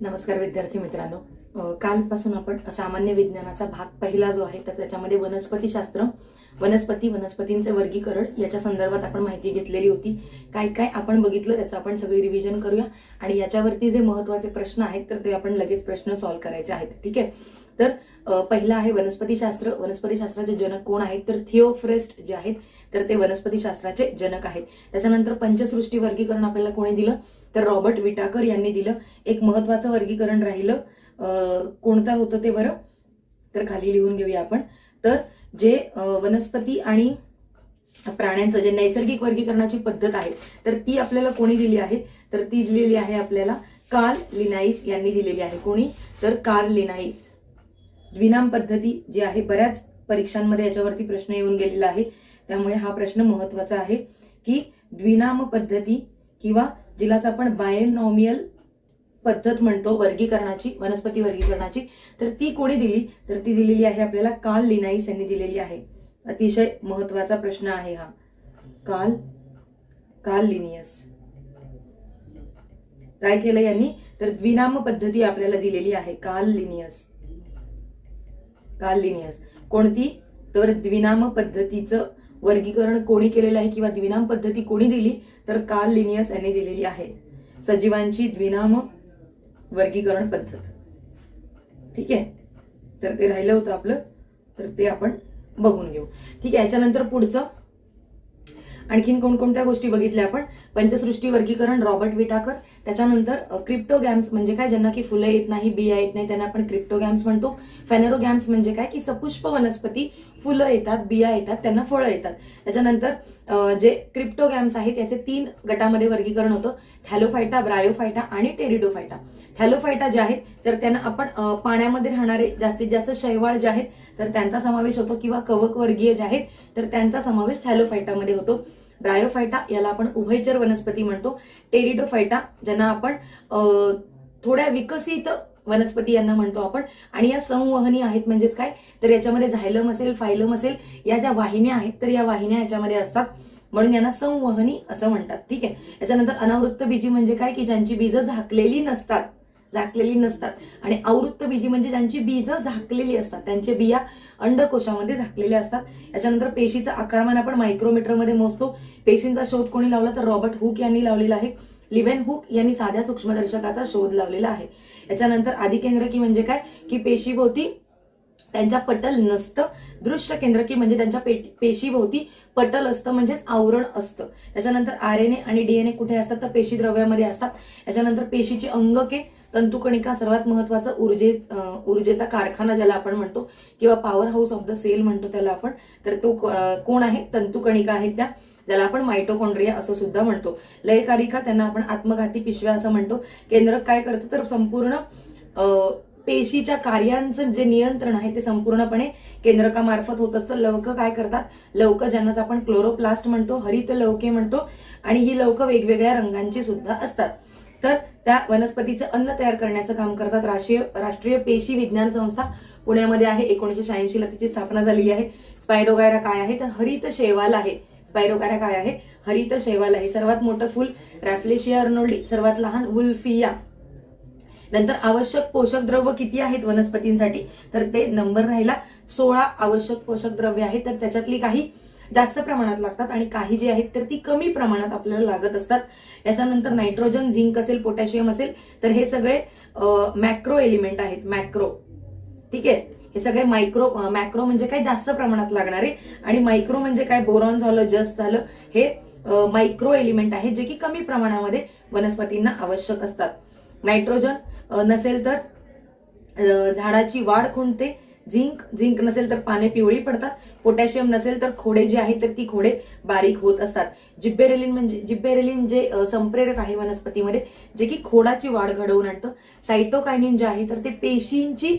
नमस्कार विद्यार्थी मित्रांनो, कालपासून आपण सामान्य विज्ञानाचा भाग पहिला जो आहे तर त्याच्यामध्ये वनस्पतीशास्त्र, वनस्पतींचे वर्गीकरण याच्या संदर्भात आपण माहिती घेतलेली होती. काय काय आपण बघितलं त्याचं आपण सगळी रिव्हिजन करूया आणि याच्यावरती जे महत्त्वाचे प्रश्न आहेत तर ते आपण लगेच प्रश्न सॉल्व्ह करायचे आहेत. ठीक आहे. तर पहिला आहे वनस्पतीशास्त्र. वनस्पतीशास्त्राचे जनक कोण आहेत तर थिओफ्रेस्ट जे आहेत तर ते वनस्पतीशास्त्राचे जनक आहेत. त्याच्यानंतर पंचसृष्टी वर्गीकरण आपल्याला कोणी दिलं तर रॉबर्ट विटाकर यांनी दिलं. एक महत्त्वाचं वर्गीकरण राहिलं, कोणतं होतं ते बरं, तर खाली लिहून घेऊया आपण. तर जे वनस्पती आणि प्राण्यांचं जे नैसर्गिक वर्गीकरणाची पद्धत आहे तर ती आपल्याला कोणी दिली आहे तर ती दिलेली आहे आपल्याला कार्ल लिनाईस यांनी दिलेली आहे. कोणी तर कार्ल लिनाईस. द्विनाम पद्धती जी आहे, बऱ्याच परीक्षांमध्ये याच्यावरती प्रश्न येऊन गेलेला आहे, त्यामुळे हा प्रश्न महत्त्वाचा आहे की द्विनाम पद्धती किंवा जिलाच आपण बायनॉमियल पद्धत म्हणतो वर्गीकरणाची, वनस्पती वर्गीकरणाची, तर ती कोणी दिली तर ती दिलेली आहे आपल्याला कार्ल लिनाईस यांनी दिलेली आहे. अतिशय महत्त्वाचा प्रश्न आहे हा. कार्ल लिनियस काय केलं यांनी तर द्विनाम पद्धती आपल्याला दिलेली आहे. कार्ल लिनियस कोणती तर द्विनाम पद्धतीचं वर्गीकरण कोणी केलेलं आहे किंवा द्विनाम पद्धती कोणी दिली तर कार्ल लिनियस यांनी दिलेली आहे. सजीवांची द्विनाम वर्गीकरण पद्धत. ठीक आहे. तर ते राहिलं होतं आपलं, तर ते आपण बघून घेऊ. ठीक आहे. याच्यानंतर पुढचं आणखीन कोणकोणत्या गोष्टी बघितल्या आपण. पंचसृष्टी वर्गीकरण रॉबर्ट विटाकर. त्याच्यानंतर क्रिप्टोगॅम्स म्हणजे काय, ज्यांना की फुलं येत नाही, बिया येत नाही, त्यांना आपण क्रिप्टोगॅम्स म्हणतो. फेनेरोगॅम्स म्हणजे काय की सपुष्प वनस्पती, फुलं येतात, बिया येतात, त्यांना फळं येतात. त्याच्यानंतर जे क्रिप्टोगॅम्स आहेत याचे 3 गटामध्ये वर्गीकरण होतं, थॅलोफायटा, ब्रायोफायटा आणि टेरिडोफायटा. थॅलोफायटा जे आहेत तर त्यांना आपण पाण्यामध्ये राहणारे जास्तीत जास्त शैवाळ जे आहेत तर त्यांचा समावेश होतो किंवा कवकवर्गीय जे आहेत तर त्यांचा समावेश थॅलोफायटामध्ये होतो. ब्रायोफायटा याला आपण उभयचर वनस्पती म्हणतो. टेरिडोफायटा ज्यांना आपण थोड्या विकसित वनस्पती यांना म्हणतो आपण. आणि या संवहनी आहेत म्हणजेच काय तर याच्यामध्ये झायलम असेल, फायलम असेल, या ज्या वाहिन्या आहेत तर या वाहिन्या याच्यामध्ये असतात, म्हणून यांना संवहनी असं म्हणतात. ठीक आहे. याच्यानंतर अनावृत्त बीजी म्हणजे काय की ज्यांची बीज झाकलेली नसतात आणि आवृत्त बीजी म्हणजे ज्यांची बीज झाकलेली असतात, त्यांचे बिया अंडकोशामध्ये झाकलेल्या असतात. याच्यानंतर पेशीचं आकारमान आपण मायक्रोमीटरमध्ये मोजतो. पेशींचा शोध कोणी लावला तर रॉबर्ट हुक यांनी लावलेला आहे. लिव्हेनहुक यांनी साध्या सूक्ष्मदर्शकाचा शोध लावलेला आहे. याच्यानंतर आदिकेंद्रकी म्हणजे काय की पेशीभोवती त्यांच्या पटल नसतं. दृश्य केंद्रकी म्हणजे त्यांच्या पेशीभोवती पटल असतं म्हणजेच आवरण असतं. त्याच्यानंतर आरएनए आणि डीएनए कुठे असतात तर पेशी द्रव्यामध्ये असतात. याच्यानंतर पेशीची अंगके, तंतुकणिका, सर्वात महत्वाचं ऊर्जेचा कारखाना ज्याला आपण म्हणतो किंवा power house of the cell म्हणतो त्याला आपण, तर तो कोण आहे तंतुकणिका आहेत त्या, ज्याला आपण मायटोकॉन्ड्रिया असं सुद्धा म्हणतो. लयकारिका त्यांना आपण आत्मघाती पिशव्या असं म्हणतो. केंद्रक काय करतं तर संपूर्ण पेशीच्या कार्यांचं जे नियंत्रण आहे ते संपूर्णपणे केंद्रकामार्फत होत असतं. लवक काय करतात, लवक ज्यांनाच आपण क्लोरोप्लास्ट म्हणतो, हरित लवके म्हणतो, आणि ही लवक वेगवेगळ्या रंगांची सुद्धा असतात. तर त्या वनस्पतीचं अन्न तयार करण्याचं काम करतात. राष्ट्रीय पेशी विज्ञान संस्था पुण्यामध्ये आहे. 1986 ला तिची स्थापना झालेली आहे. स्पायरोगायरा काय आहे तर हरित शैवाल आहे. स्पायरोगायरा काय आहे, हरित शैवाल आहे. सर्वात मोठं फुल रॅफ्लेशिया अर्नोल्डी, सर्वात लहान वुल्फिया. नंतर आवश्यक पोषक द्रव्य किती आहेत वनस्पतींसाठी तर ते नंबर राहिला 16 आवश्यक पोषक द्रव्य आहेत. तर त्याच्यातली काही जास्त प्रमाणात लागतात आणि काही जी आहेत तर ती कमी प्रमाणात आपल्याला लागत असतात. याच्यानंतर नायट्रोजन, झिंक असेल, पोटॅशियम असेल, तर हे सगळे मॅक्रो एलिमेंट आहेत. मॅक्रो. ठीक आहे. हे सगळे मॅक्रो म्हणजे काय जास्त प्रमाणात लागणारे, आणि मायक्रो म्हणजे काय बोरॉन झालं, जस्ट झालं, हे मायक्रो एलिमेंट आहेत जे की कमी प्रमाणामध्ये वनस्पतींना आवश्यक असतात. नायट्रोजन नसेल तर झाडाची वाढ खुंटते. झिंक नसेल तर पाने पिवळी पडतात. पोटॅशियम नसेल तर खोडे जी आहेत तर ती खोडे बारीक होत असतात. जिब्बेरेलिन जे संप्रेरक आहे वनस्पतीमध्ये जे की खोडाची वाढ घडवून आणतं. सायटोकायनिन जे आहे तर ते पेशींची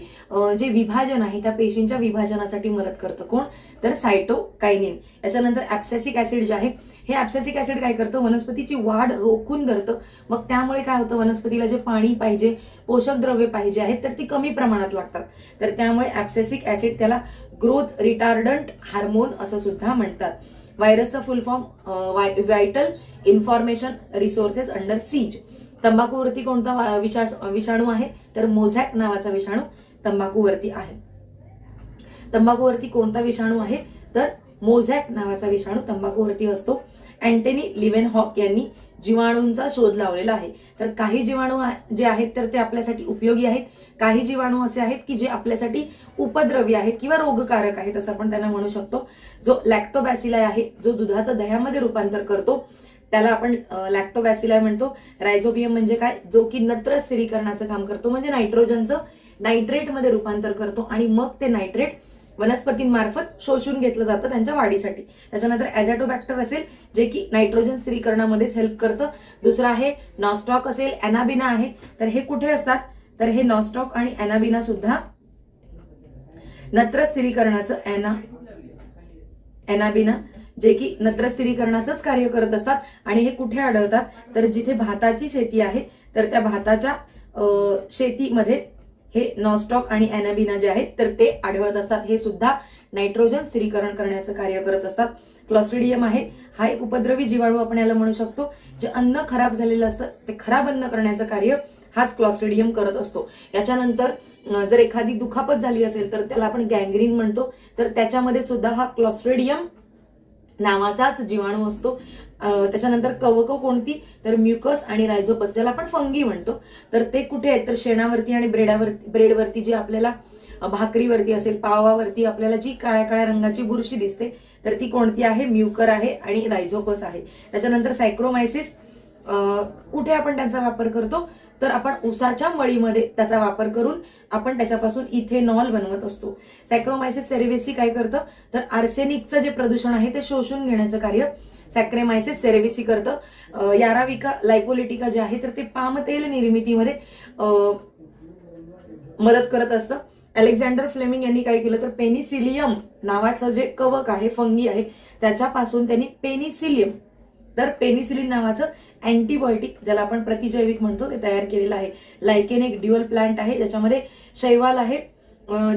जे विभाजन आहे त्या पेशींच्या विभाजनासाठी मदत करतं. कोण तर सायटोकायनिन. याच्यानंतर ऍब्सेसिक ऍसिड जे आहे हे ऍब्सेसिक ऍसिड काय करतं, वनस्पतीची वाढ रोखून धरतं. मग त्यामुळे काय होतं, वनस्पतीला जे पाणी पाहिजे, पोषक द्रव्य पाहिजे आहेत तर ती कमी प्रमाणात लागतात. तर त्यामुळे ऍब्सेसिक ऍसिड त्याला ग्रोथ रिटार्डंट हार्मोन असं सुद्धा म्हणतात. व्हायरसचा full form vital information resources under siege. तंबाखूवरती कोणता विषाणू आहे, तर मोझॅक नावाचा विषाणू तंबाखूवरती आहे. तंबाखूवरती कोणता विषाणू आहे, तर मोझॅक नावाचा विषाणू तंबाखूवरती असतो. अँटनी लिव्हेनहॉक यांनी जीवाणूंचा शोध लावलेला आहे. तर काही जीवाणू जे आहेत तर ते आपल्यासाठी उपयोगी आहेत, काही जीवाणू असे आहेत की जे आपल्यासाठी उपद्रवी आहेत किंवा रोगकारक आहेत असं आपण त्यांना म्हणू शकतो. जो लॅक्टोबॅसिलाई आहे, जो दुधाचं दह्यामध्ये रूपांतर करतो, त्याला आपण लॅक्टोबॅसिलाई म्हणतो. रायझोबियम म्हणजे काय, जो की नत्र स्थिरीकरणाचं काम करतो, म्हणजे नायट्रोजनचं नायट्रेटमध्ये रूपांतर करतो आणि मग ते नायट्रेट वनस्पतींमार्फत शोषून घेतलं जातं त्यांच्या वाढीसाठी. त्याच्यानंतर ॲझॅटोबॅक्टर असेल, जे की नायट्रोजन स्थिरीकरणामध्येच हेल्प करतं. दुसरं आहे नॉस्टॉक असेल, अॅनाबिना आहे. तर हे कुठे असतात, तर हे नॉस्टॉक आणि अॅनाबिना सुद्धा नत्र स्थिरीकरणाचं अॅनाबिना जे की नत्र स्थिरीकरणाचंच कार्य करत असतात. आणि हे कुठे आढळतात, तर जिथे भाताची शेती आहे तर त्या भाताच्या शेतीमध्ये हे नॉस्टॉक आणि अॅनाबिना जे आहेत तर ते आढळत असतात. हे सुद्धा नायट्रोजन स्थिरीकरण करण्याचं कार्य करत असतात. क्लॉस्ट्रिडियम आहे, हा एक उपद्रवी जीवाणू आपण याला म्हणू शकतो. जे अन्न खराब झालेलं असतं ते खराब अन्न करण्याचं कार्य हाच क्लॉस्ट्रिडियम करत असतो. याच्यानंतर जर एखादी दुखापत झाली असेल तर त्याला आपण गँग्रीन म्हणतो. तर त्याच्यामध्ये सुद्धा हा क्लॉस्ट्रिडियम नावाचाच जीवाणू असतो. त्याच्यानंतर कवकं कोणती, तर म्युकस आणि रायझोपस, ज्याला आपण फंगी म्हणतो. तर ते कुठे आहेत, तर शेणावरती आणि ब्रेडवरती जी आपल्याला भाकरीवरती असेल, पावावरती आपल्याला जी काळ्या काळ्या रंगाची बुरशी दिसते तर ती कोणती आहे, म्युकर आहे आणि रायझोपस आहे. त्याच्यानंतर सायक्रोमायसिस, कुठे आपण त्यांचा वापर करतो, तर आपण उसाच्या मळीमध्ये त्याचा वापर करून आपण त्याच्यापासून इथेनॉल बनवत असतो. सायक्रोमायसिस सेरेवेसी काय करतं, तर आर्सेनिकचं जे प्रदूषण आहे ते शोषून घेण्याचं कार्य सॅक्रेमायसिस सेरेवेसी करतं. याराविका लायपोलिटिका जे आहे तर ते पाम तेल निर्मितीमध्ये मदत करत असतं. अलेक्झांडर फ्लेमिंग यांनी काय केलं, तर पेनिसिलियम नावाचं जे कवक आहे, फंगी आहे, त्याच्यापासून त्यांनी पेनिसिलियम, तर पेनिसिलिन नावाचं अँटीबायोटिक, ज्याला आपण प्रतिजैविक म्हणतो, ते तयार केलेलं आहे. लायकेन एक ड्युअल प्लांट आहे, ज्याच्यामध्ये शैवाल आहे,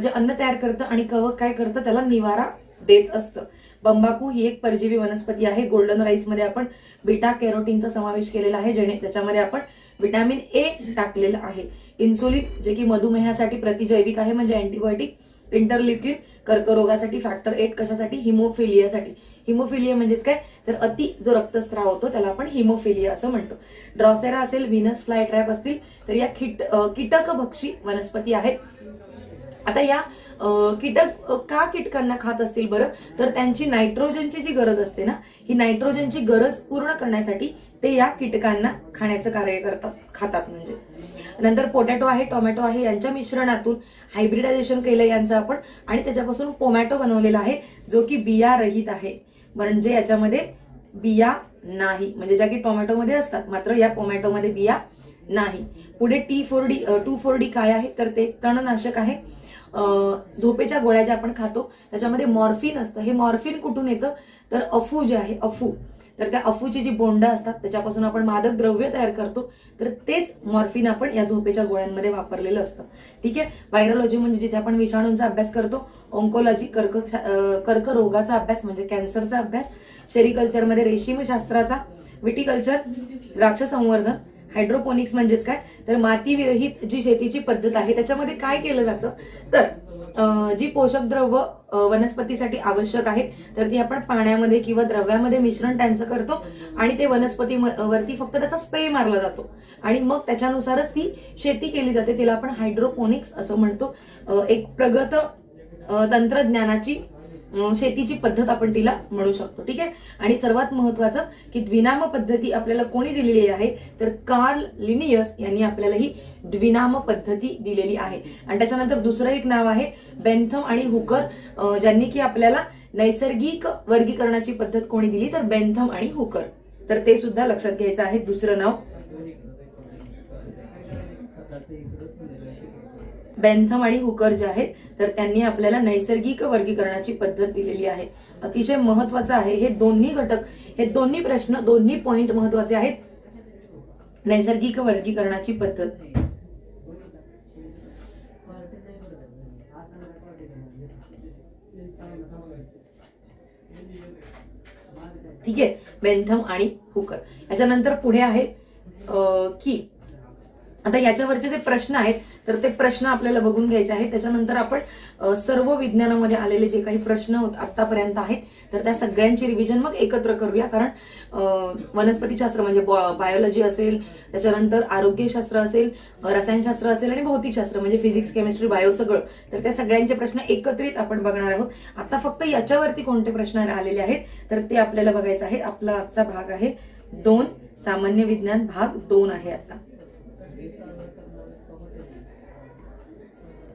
जे अन्न तयार करतं आणि कवक काय करतं, त्याला निवारा देत असतं. बंबाकू ही एक परजीवी वनस्पती आहे. गोल्डन राईस मध्ये आपण बीटा कॅरोटीनचा समावेश केलेला आहे, ज्याच्यामध्ये आपण व्हिटॅमिन ए टाकलेलं आहे. इन्सुलिन, जे की मधुमेहासाठी प्रतिजैविक आहे, म्हणजे अँटीबायोटिक. इंटरल्युकिन, कर्करोगासाठी. फॅक्टर 8 कशासाठी, हिमोफिलियासाठी. हिमोफिलिया म्हणजेच काय, तर अति जो रक्तस्राव होतो त्याला आपण हिमोफिलिया असं म्हणतो. ड्रॉसेरा असेल, व्हिनस फ्लाय ट्रॅप असतील, तर या कीटकभक्षी वनस्पती आहेत. आता या कीटक का कीटकांना खात असतील बरं, तर त्यांची नायट्रोजनची जी गरज असते ना, ही नायट्रोजनची गरज पूर्ण करण्यासाठी ते या कीटकांना खाण्याचं कार्य खातात. म्हणजे नंतर पोटॅटो आहे, टोमॅटो आहे, यांच्या मिश्रणातून हायब्रिडायझेशन केलं यांचं आपण आणि त्याच्यापासून टोमॅटो बनवलेला आहे, जो की बिया रहित आहे. म्हणजे याच्यामध्ये बिया नाही, म्हणजे ज्या की टोमॅटोमध्ये असतात, मात्र या टोमॅटोमध्ये बिया नाही. पुढे T4D काय आहे, तर ते तणनाशक आहे. झोपेच्या गोळ्या ज्या आपण खातो त्याच्यामध्ये मॉर्फिन असतं. हे मॉर्फिन कुठून येतं, तर अफू जे आहे, अफू, तर त्या अफूची जी बोंडं असतात त्याच्यापासून आपण मादक द्रव्य तयार करतो, तर तेच मॉर्फिन आपण या झोपेच्या गोळ्यांमध्ये वापरलेलं असतं. ठीक आहे. व्हायरोलॉजी म्हणजे जिथे आपण विषाणूंचा अभ्यास करतो. ऑन्कोलॉजी, कर्करोगाचा अभ्यास म्हणजे कॅन्सरचा अभ्यास. सेरिकल्चरमध्ये रेशीमशास्त्राचा. विटिकल्चर द्राक्ष संवर्धन. हायड्रोपोनिक्स म्हणजेच काय, तर माती विरहित जी शेतीची पद्धत आहे त्याच्यामध्ये काय केलं जातं, तर जी पोषक द्रव्य वनस्पतीसाठी आवश्यक आहेत तर ती आपण पाण्यामध्ये किंवा द्रव्यामध्ये मिश्रण त्यांचं करतो आणि ते वनस्पतीवरती फक्त त्याचा स्प्रे मारला जातो आणि मग त्याच्यानुसारच ती शेती केली जाते. तिला आपण हायड्रोपोनिक्स असं म्हणतो. एक प्रगत तंत्रज्ञानाची शेतीची पद्धत आपण तिला म्हणू शकतो. ठीक आहे. आणि सर्वात महत्वाचं की द्विनाम पद्धती आपल्याला कोणी दिलेली आहे, तर कार्ल लिनियस यांनी आपल्याला ही द्विनाम पद्धती दिलेली आहे. आणि त्याच्यानंतर दुसरं एक नाव आहे बेंथम आणि हुकर, ज्यांनी की आपल्याला नैसर्गिक वर्गीकरणाची पद्धत कोणी दिली, तर बेंथम आणि हुकर. तर ते सुद्धा लक्षात घ्यायचं आहे. दुसरं नाव बेंथम आणि हुकर जे आहेत तर त्यांनी आपल्याला नैसर्गिक वर्गीकरणाची पद्धत दिलेली आहे. अतिशय महत्वाचं आहे हे दोन्ही घटक, हे दोन्ही प्रश्न, दोन्ही पॉइंट महत्वाचे आहेत. नैसर्गिक वर्गीकरणाची पद्धत. ठीक आहे. बेंथम आणि हुकर. याच्यानंतर पुढे आहे की आता याच्यावरचे जे प्रश्न आहेत तर ते प्रश्न आपल्याला बघून घ्यायचे आहेत. त्याच्यानंतर आपण सर्व विज्ञानामध्ये आलेले जे काही प्रश्न आतापर्यंत आहेत तर त्या सगळ्यांची रिव्हिजन मग एकत्र करूया. कारण वनस्पतीशास्त्र म्हणजे बायोलॉजी असेल, त्याच्यानंतर आरोग्यशास्त्र असेल, रसायनशास्त्र असेल आणि भौतिकशास्त्र म्हणजे फिजिक्स, केमिस्ट्री, बायो सगळं, तर त्या सगळ्यांचे प्रश्न एकत्रित आपण बघणार आहोत. आता फक्त याच्यावरती कोणते प्रश्न आलेले आहेत तर ते आपल्याला बघायचं आहे. आपला आजचा भाग आहे 2, सामान्य विज्ञान भाग 2 आहे. आता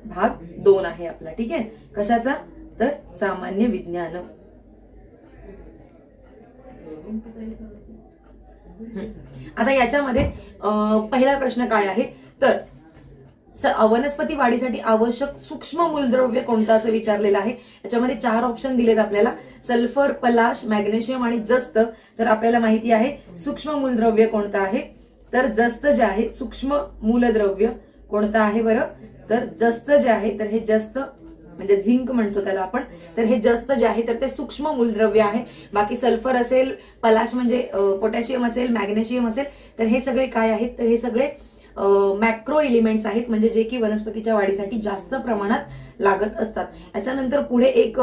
भाग 2 आहे आपला. ठीक आहे, कशाचा तर सामान्य विज्ञान. आता याच्यामध्ये पहिला प्रश्न काय आहे तर वनस्पती वाढीसाठी आवश्यक सूक्ष्म मूलद्रव्य कोणतं असं विचारलेलं आहे. याच्यामध्ये 4 ऑप्शन दिलेत आपल्याला, सल्फर, पलाश, मॅग्नेशियम आणि जस्त. तर आपल्याला माहिती आहे सूक्ष्म मूलद्रव्य कोणतं आहे तर जस्त जे आहे. सूक्ष्म मूलद्रव्य कोणतं आहे बरं तर जस्त जे आहे तर हे जस्त म्हणजे झिंक म्हणतो त्याला आपण. तर हे जस्त जे आहे तर ते सूक्ष्म मूलद्रव्य आहे. बाकी सल्फर असेल, पलाश म्हणजे पोटॅशियम असेल, मॅग्नेशियम असेल, तर हे सगळे काय आहेत तर हे सगळे मॅक्रो एलिमेंट्स आहेत म्हणजे जे की वनस्पतीच्या वाढीसाठी जास्त प्रमाणात लागत असतात. याच्यानंतर पुढे एक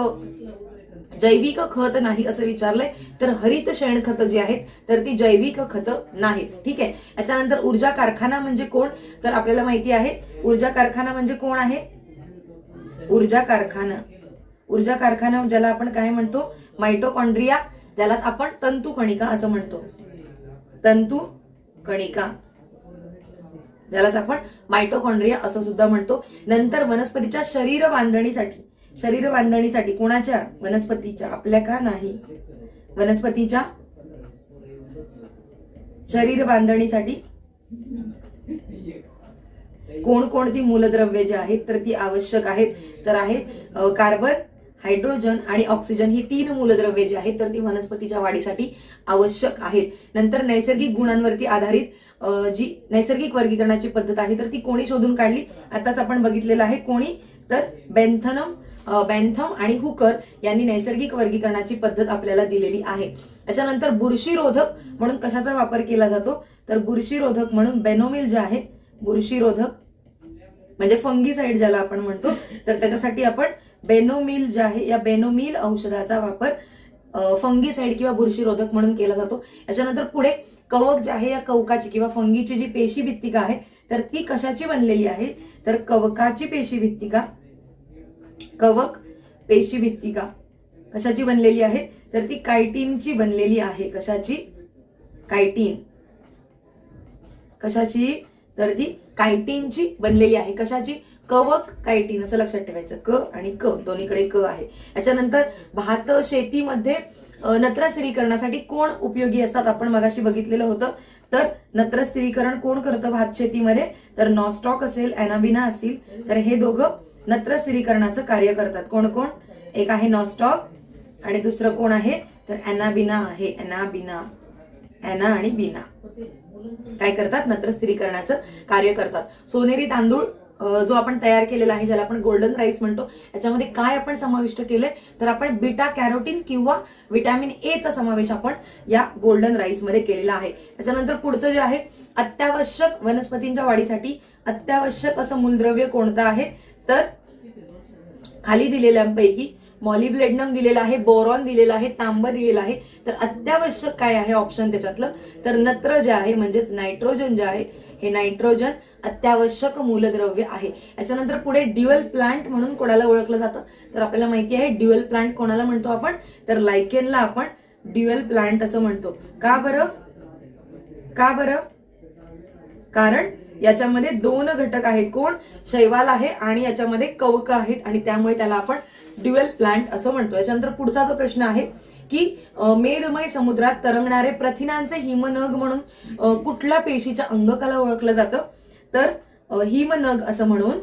जैविक खत नाही असं विचारलंय तर हरित शेणखत जी आहेत तर ती जैविक खत नाहीत. ठीक आहे, याच्यानंतर ऊर्जा कारखाना म्हणजे कोण तर आपल्याला माहिती आहे ऊर्जा कारखाना म्हणजे कोण आहे. ऊर्जा कारखाना ज्याला आपण काय म्हणतो मायटोकॉन्ड्रिया, ज्यालाच आपण तंतुकणिका असं म्हणतो. तंतुकणिका ज्यालाच आपण मायटोकॉन्ड्रिया असं सुद्धा म्हणतो. नंतर वनस्पतीच्या शरीर बांधणीसाठी कोणाच्या वनस्पतीच्या आपल्या का नाही वनस्पतीच्या शरीर बांधणीसाठी कोणकोणती मूलद्रव्ये जी आहेत तर ती आवश्यक आहेत तर आहे कार्बन, हायड्रोजन आणि ऑक्सिजन ही 3 मूलद्रव्ये जी आहेत तर ती वनस्पतीच्या वाढीसाठी आवश्यक आहेत. नंतर नैसर्गिक गुणांवरती आधारित जी नैसर्गिक वर्गीकरणाची पद्धत आहे तर ती कोणी शोधून काढली आताच आपण बघितलेलं आहे. कोणी तर बेंथम आणि हुकर यांनी नैसर्गिक वर्गीकरणाची पद्धत आपल्याला दिलेली आहे. त्याच्यानंतर बुरशीरोधक म्हणून कशाचा वापर केला जातो तर बुरशीरोधक म्हणून बेनोमिल जे आहे, बुरशीरोधक म्हणजे फंगीसाइड ज्याला आपण म्हणतो तर त्याच्यासाठी आपण बेनोमिल जे आहे या बेनोमिल औषधाचा वापर फंगीसाइड किंवा बुरशीरोधक म्हणून केला जातो. याच्यानंतर पुढे कवक जे आहे या कवकाची किंवा फंगीची जी पेशीभित्तिका आहे तर ती कशाची बनलेली आहे तर कवकाची पेशीभित्तिका, कवक पेशीभित्तिका कशाची बनलेली आहे तर ती कायटिनची बनलेली आहे. कशाची कायटिन, कशाची तर ती कायटिनची बनलेली आहे. कशाची कवक कायटिन असं लक्षात ठेवायचं. क आणि क दोन्हीकडे क आहे. याच्यानंतर भात शेतीमध्ये नत्र स्थिरीकरणासाठी कोण उपयोगी असतात आपण मगाशी बघितलेलं होतं. तर नत्र स्थिरीकरण कोण करतं भात शेतीमध्ये तर नॉस्टॉक असेल, अॅनाबिना असतील तर हे दोघं नत्र स्थिरीकरणाचं कार्य करतात. कोण कोण एक आहे नॉस्टॉक आणि दुसरं कोण आहे तर अॅनाबिना आहे. अॅना आणि बिना काय करतात नत्र स्थिरीकरणाचं कार्य करतात. सोनेरी तांदूळ जो आपण तयार केलेला आहे ज्याला आपण गोल्डन राईस म्हणतो याच्यामध्ये काय आपण समाविष्ट केलंय तर आपण बीटा कॅरोटीन किंवा व्हिटॅमिन ए चा समावेश आपण या गोल्डन राईस मध्ये केलेला आहे. त्याच्यानंतर पुढचं जे आहे अत्यावश्यक वनस्पतींच्या वाढीसाठी अत्यावश्यक असं मूलद्रव्य कोणतं आहे तर खाली दिलेल्यांपैकी मॉलिब्लेडनम दिलेला आहे, बोरॉन दिलेला आहे, तांब दिलेला आहे. तर अत्यावश्यक काय आहे ऑप्शन त्याच्यातलं तर नत्र जे आहे म्हणजेच नायट्रोजन जे आहे हे नायट्रोजन अत्यावश्यक मूलद्रव्य आहे. याच्यानंतर पुढे ड्युअल प्लांट म्हणून कोणाला ओळखलं जातं तर आपल्याला माहिती आहे ड्युअल प्लांट कोणाला म्हणतो आपण तर लायकेनला आपण ड्युअल प्लांट असं म्हणतो. का बरं कारण याच्यामध्ये 2 घटक आहेत. कोण शैवाल आहे आणि याच्यामध्ये कवक आहेत आणि त्यामुळे त्याला आपण ड्युअल प्लांट असं म्हणतो. याच्यानंतर पुढचा जो प्रश्न आहे की मेदमय समुद्रात तरंगणारे प्रथिनांचे हिमनग म्हणून कुठल्या पेशीच्या अंगकाला ओळखलं जातं तर हिमनग असं म्हणून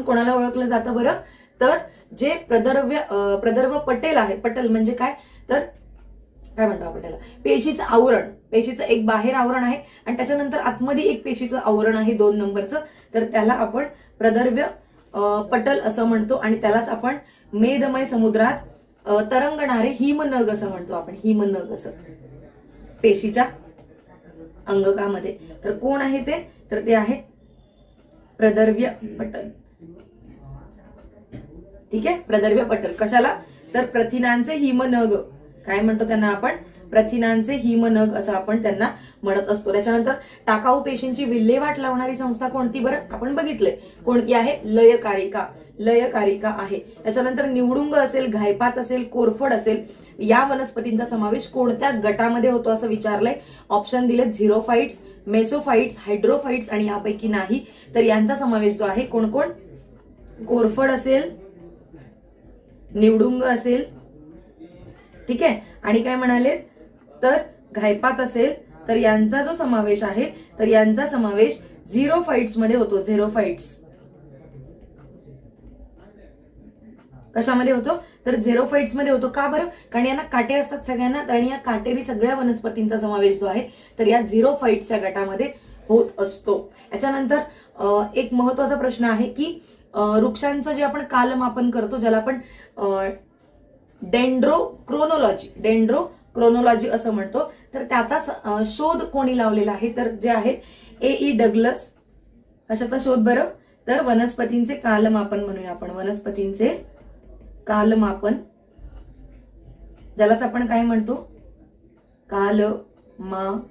कोणाला ओळखलं जातं बरं तर जे प्रदर्भ पटेल आहे. पटल म्हणजे काय तर काय म्हणतो आपण त्याला पेशीचं आवरण, पेशीचं एक बाहेर आवरण आहे आणि त्याच्यानंतर आतमध्ये एक पेशीचं आवरण आहे 2 नंबरचं तर त्याला आपण प्रदर्भ पटल असं म्हणतो आणि त्यालाच आपण मेदमय समुद्रात तरंगणारे हिमनग असं म्हणतो आपण. हिमनग असं पेशीच्या अंगकामध्ये. तर कोण आहे ते? तर ते आहे प्रद्रव्य पटल. ठीक आहे, प्रद्रव्य पटल. कशाला? तर प्रथिनांचे हिमनग, काय म्हणतो त्यांना आपण? प्रथिनांचे हिमनग असं आपण त्यांना म्हणत असतो. त्याच्यानंतर टाकाऊ पेशींची विल्हेवाट लावणारी संस्था कोणती बरं? आपण बघितलंय कोणती आहे? लयकारिका. लयकारिका आहे. त्याच्यानंतर निवडुंग असेल, घायपात असेल, कोरफड असेल, या वनस्पतींचा समावेश कोणत्या गटामध्ये होतो असं विचारलंय. ऑप्शन दिलेत झिरोफाइट्स, मेसोफाइट्स, हायड्रोफाइट्स आणि यापैकी नाही. तर यांचा समावेश जो आहे कोण कोण? कोरफड असेल, निवडुंग असेल, ठीक आहे, आणि काय म्हणाले तर घायपात असेल, तर यांचा जो समावेश आहे तर यांचा समावेश झिरोफाइट्स मध्ये होतो. झिरोफाइट्स कशामध्ये होतो? तर झिरोफाइट्स मध्ये होतो. का बरं? कारण यांना काटे असतात सगळ्यांना, आणि या काटेरी सगळ्या वनस्पतींचा समावेश जो आहे तर या झिरोफाइट्सच्या गटामध्ये होत असतो. याच्यानंतर एक महत्वाचा प्रश्न आहे की वृक्षांचं जे आपण कालमापन करतो, ज्याला आपण डेंड्रोक्रोनॉलॉजी असं म्हणतो, तर त्याचा शोध कोणी लावलेला आहे? तर जे आहेत ए.ई. डग्लस. कशाचा शोध बरं? तर वनस्पतींचे कालमापन म्हणूया आपण. वनस्पतींचे कालमापन, ज्यालाच आपण काय म्हणतो? कालमापन.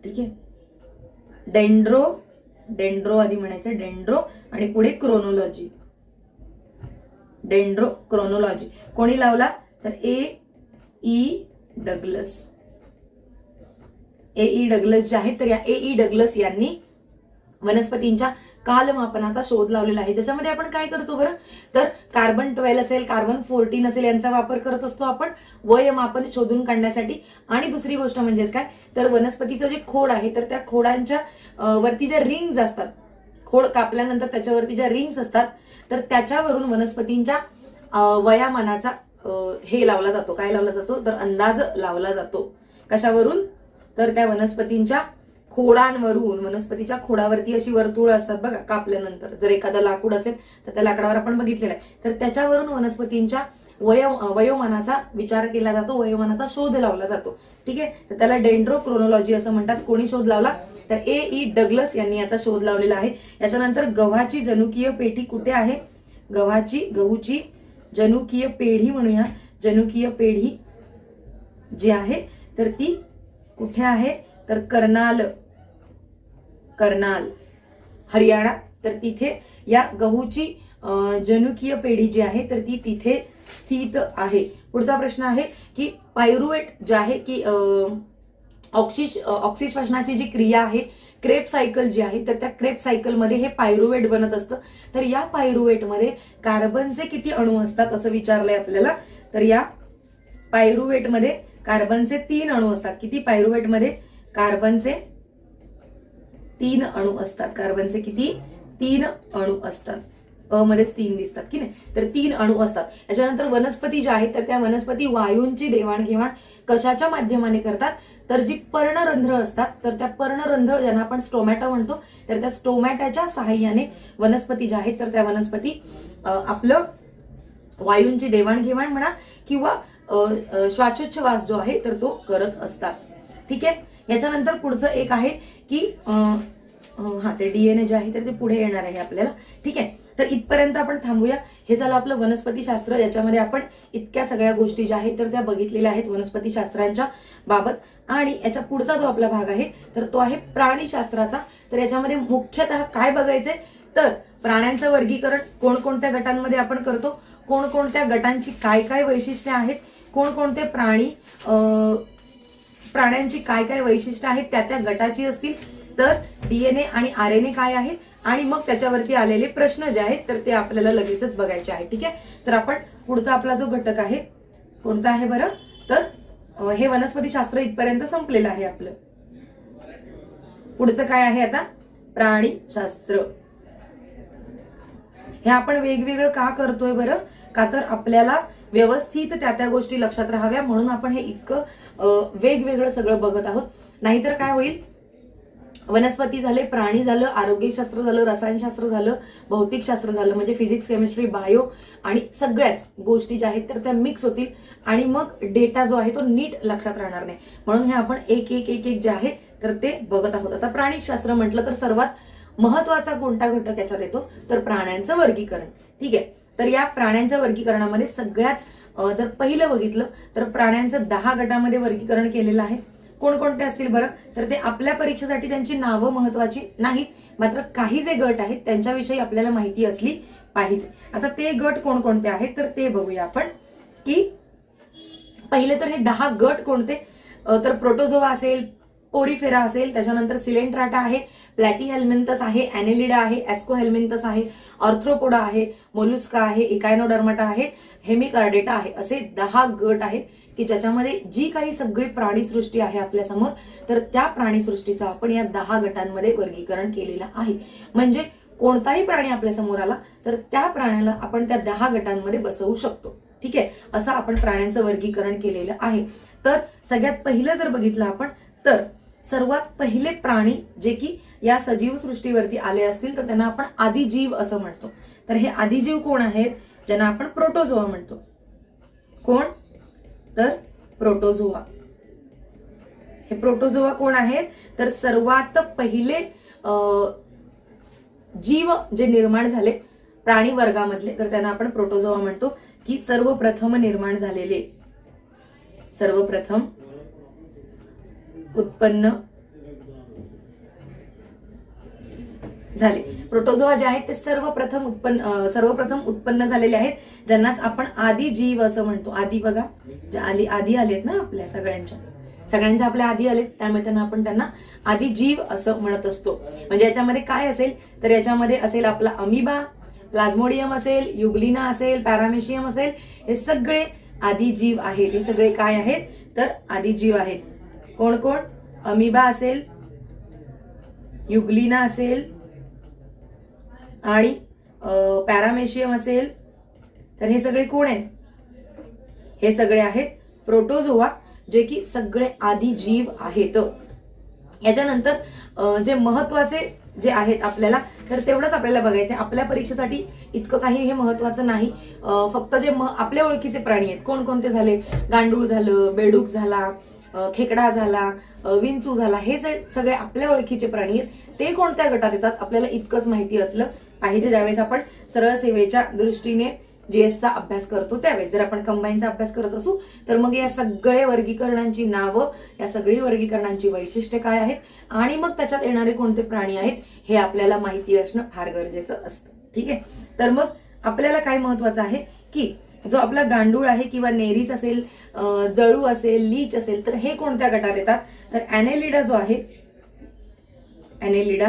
ठीक आहे. डेंड्रो आधी म्हणायचं, डेंड्रो आणि पुढे क्रोनोलॉजी. डेंड्रोक्रोनॉलॉजी कोणी लावला? तर ए.ई. डग्लस. ए.ई. डग्लस जे आहेत तर या ए.ई. डग्लस यांनी वनस्पतींच्या कालमापनाचा शोध लावलेला आहे. ज्याच्यामध्ये आपण काय करतो बरं? तर कार्बन 12 असेल, कार्बन 14 असेल, यांचा वापर करत असतो आपण वयमापन शोधून काढण्यासाठी. आणि दुसरी गोष्ट म्हणजेच काय? तर वनस्पतीचं जे खोड आहे तर त्या खोडांच्या वरती ज्या रिंग्स असतात, खोड कापल्यानंतर त्याच्यावरती ज्या रिंग्स असतात, तर त्याच्यावरून वनस्पतींच्या वयामानाचा हे लावला जातो. काय लावला जातो? तर अंदाज लावला जातो. कशावरून? तर त्या वनस्पतींच्या खोडांवरून. वनस्पतीच्या खोडावरती अशी वर्तुळ असतात बघा कापल्यानंतर. जर एखादं लाकूड असेल तर त्या लाकडावर आपण बघितलेलं आहे, तर त्याच्यावरून वनस्पतींच्या वयोमानाचा विचार केला जातो, वयोमानाचा शोध लावला जातो. ठीक आहे, तर त्याला डेंड्रोक्रोनॉलॉजी असं म्हणतात. कोणी शोध लावला? तर ए.ई. डग्लस यांनी याचा शोध लावलेला आहे. याच्यानंतर गव्हाची जनुकीय पेढी कुठे आहे? गहूची जनुकीय पेढी म्हणूया. जनुकीय पेढी जी आहे तर ती कुठे आहे? तर कर्नाल, हरियाणा. तर तिथे या गहूची जनुकीय पेढी जी आहे तर ती तिथे स्थित आहे. पुढचा प्रश्न आहे की पायरुवेट जे आहे की ऑक्सिश्वसनाची जी क्रिया आहे, क्रेप सायकल जी आहे, तर त्या क्रेप सायकल मध्ये हे पायरुवेट बनत असतं. तर या पायरुवेटमध्ये कार्बनचे किती अणू असतात असं विचारलंय आपल्याला. तर या पायरुवेटमध्ये कार्बनचे 3 अणू असतात. किती? पायरुवेटमध्ये कार्बनचे 3 अणू असतात. कार्बनचे किती? 3 अणू असतात. मध्येच 3 दिसतात की नाही, तर 3 अणू असतात. याच्यानंतर वनस्पती ज्या आहेत तर त्या वनस्पती वायूंची देवाणघेवाण कशाच्या माध्यमाने करतात? तर जी पर्णरंध्र असतात, तर त्या पर्णरंध्र ज्यांना आपण स्टोमॅटा म्हणतो, तर त्या स्टोमॅटाच्या सहाय्याने वनस्पती ज्या आहेत तर त्या वनस्पती आपलं वायूंची देवाणघेवाण म्हणा किंवा श्वासोच्छवास जो आहे तर तो करत असतात. ठीक आहे. याच्यानंतर पुढचं एक आहे की ते डीएनए जे आहे तर ते पुढे येणार आहे आपल्याला. ठीक आहे, तर इथपर्यंत आपण थांबूया. हे झालं आपलं वनस्पती शास्त्र. याच्यामध्ये आपण इतक्या सगळ्या गोष्टी ज्या आहेत तर त्या बघितलेल्या आहेत वनस्पती शास्त्रांच्या बाबत. आणि याच्या पुढचा जो आपला भाग आहे तर तो आहे प्राणीशास्त्राचा. तर याच्यामध्ये मुख्यतः काय बघायचंय? तर प्राण्यांचं वर्गीकरण कोणकोणत्या गटांमध्ये आपण करतो, कोणकोणत्या गटांची काय काय वैशिष्ट्ये आहेत, कोणकोणते प्राण्यांची काय काय वैशिष्ट्ये आहेत त्या गटाची असतील, तर डीएनए आणि आरएनए काय आहे, आणि मग त्याच्यावरती आलेले प्रश्न जे आहेत तर ते आपल्याला लगेचच बघायचे आहे. ठीक आहे, तर आपण पुढचा आपला जो घटक आहे कोणता आहे बरं? तर हे वनस्पती शास्त्र इथपर्यंत संपलेलं आहे आपलं. पुढचं काय आहे आता? प्राणीशास्त्र. हे आपण वेगवेगळं का करतोय बरं? का तर आपल्याला व्यवस्थित त्या गोष्टी लक्षात राहाव्या म्हणून आपण हे इतकं वेगवेगळं सगळं बघत आहोत. नाहीतर काय होईल, वनस्पती झाले, प्राणी झालं, आरोग्यशास्त्र झालं, रसायनशास्त्र झालं, भौतिकशास्त्र झालं, म्हणजे फिजिक्स, केमिस्ट्री, बायो आणि सगळ्याच गोष्टी ज्या आहेत तर त्या मिक्स होतील आणि मग डेटा जो आहे तो नीट लक्षात राहणार नाही. म्हणून हे आपण एक एक एक एक जे आहे तर ते बघत आहोत. आता प्राणिकशास्त्र म्हटलं तर सर्वात महत्वाचा कोणता घटक याच्यात येतो तर प्राण्यांचं वर्गीकरण. ठीक आहे, तर या प्राण्यांच्या वर्गीकरणामध्ये सगळ्यात जर पहिलं बघितलं तर प्राण्यांचं 10 गटामध्ये वर्गीकरण केलेलं आहे. कोणकोणते असतील बरं, तर ते आपल्या परीक्षेसाठी त्यांची नावं महत्वाची नाहीत, मात्र काही जे गट आहेत त्यांच्याविषयी आपल्याला माहिती असली पाहिजे. आता ते गट कोणकोणते आहेत तर ते बघूया आपण, की पहिले तर हे 10 गट कोणते, तर प्रोटोझोआ असेल, पोरीफेरा असेल, त्याच्यानंतर सिलेंट्राटा आहे, प्लॅटीहेल्मिंथस आहे, ॲनेलिडा आहे, ॲस्कोहेल्मिंथस आहे, ऑर्थ्रोपोडा आहे, मोलुस्का आहे, इकायनोडर्माटा आहे, हेमिकार्डेटा आहे, असे 10 गट आहेत की ज्याच्यामध्ये जी काही सगळी प्राणीसृष्टी आहे आपल्या समोर तर त्या प्राणीसृष्टीचं आपण या 10 गटांमध्ये वर्गीकरण केलेलं आहे. म्हणजे कोणताही प्राणी आपल्या समोर आला तर त्या प्राण्याला आपण त्या 10 गटांमध्ये बसवू शकतो. ठीक आहे, असं आपण प्राण्यांचं वर्गीकरण केलेलं आहे. तर सगळ्यात पहिलं जर बघितलं आपण तर सर्वात पहिले प्राणी जे की या सजीव सृष्टीवरती आले असतील तर त्यांना आपण आदिजीव असं म्हणतो. तर हे आदिजीव कोण आहेत, ज्यांना आपण प्रोटोझोआ म्हणतो. कोण तर प्रोटोझोआ. हे प्रोटोझोआ कोण आहेत तर सर्वात पहिले जीव जे निर्माण झाले प्राणी वर्गामधले तर त्यांना आपण प्रोटोझोआ म्हणतो, की सर्वप्रथम निर्माण झालेले, सर्वप्रथम उत्पन्न झाले. प्रोटोझोआ जे आहेत ते सर्वप्रथम उत्पन्न झालेले आहेत, ज्यांनाच आपण आदी जीव असं म्हणतो. आदी बघा, जे आधी आलेत ना आपल्या सगळ्यांच्या आपल्या आधी आलेत, त्यामुळे त्यांना आदी जीव असं म्हणत असतो. म्हणजे याच्यामध्ये काय असेल तर याच्यामध्ये असेल आपला अमिबा, प्लाझ्मोडियम असेल, युग्लिना असेल, पॅरामेशियम असेल, हे सगळे आदी जीव आहेत. हे सगळे काय आहेत तर आदी जीव आहेत. कोण कोण, अमिबा असेल, युग्लिना असेल आणि पॅरामेशियम असेल, तर हे सगळे कोण आहेत, हे सगळे आहेत प्रोटोझोआ, जे की सगळे आदी जीव आहेत. याच्यानंतर जे महत्वाचे जे आहेत आपल्याला तर तेवढंच आपल्याला बघायचं. आपल्या परीक्षेसाठी इतकं काही हे महत्वाचं नाही, फक्त जे आपल्या ओळखीचे प्राणी आहेत कोणकोणते झाले, गांडूळ झालं, बेडूक झाला, खेकडा झाला, विंचू झाला, हे जे सगळे आपल्या ओळखीचे प्राणी आहेत ते कोणत्या गटात येतात आपल्याला इतकंच माहिती असलं पाहिजे. ज्यावेळेस आपण सरळ सेवेच्या दृष्टीने जीएसचा अभ्यास करतो त्यावेळेस, जर आपण कंबाईनचा अभ्यास करत असू तर मग या सगळ्या वर्गीकरणांची नावं, या सगळी वर्गीकरणांची वैशिष्ट्ये काय आहेत आणि मग त्याच्यात येणारे कोणते प्राणी आहेत हे आपल्याला माहिती असणं फार गरजेचं असतं. ठीक आहे, तर मग आपल्याला काय महत्वाचं आहे की जो आपला गांडूळ आहे किंवा नेरीस असेल, जळू असेल, लीच असेल, तर हे कोणत्या गटात येतात तर ॲनेलिडा जो आहे, ॲनेलिडा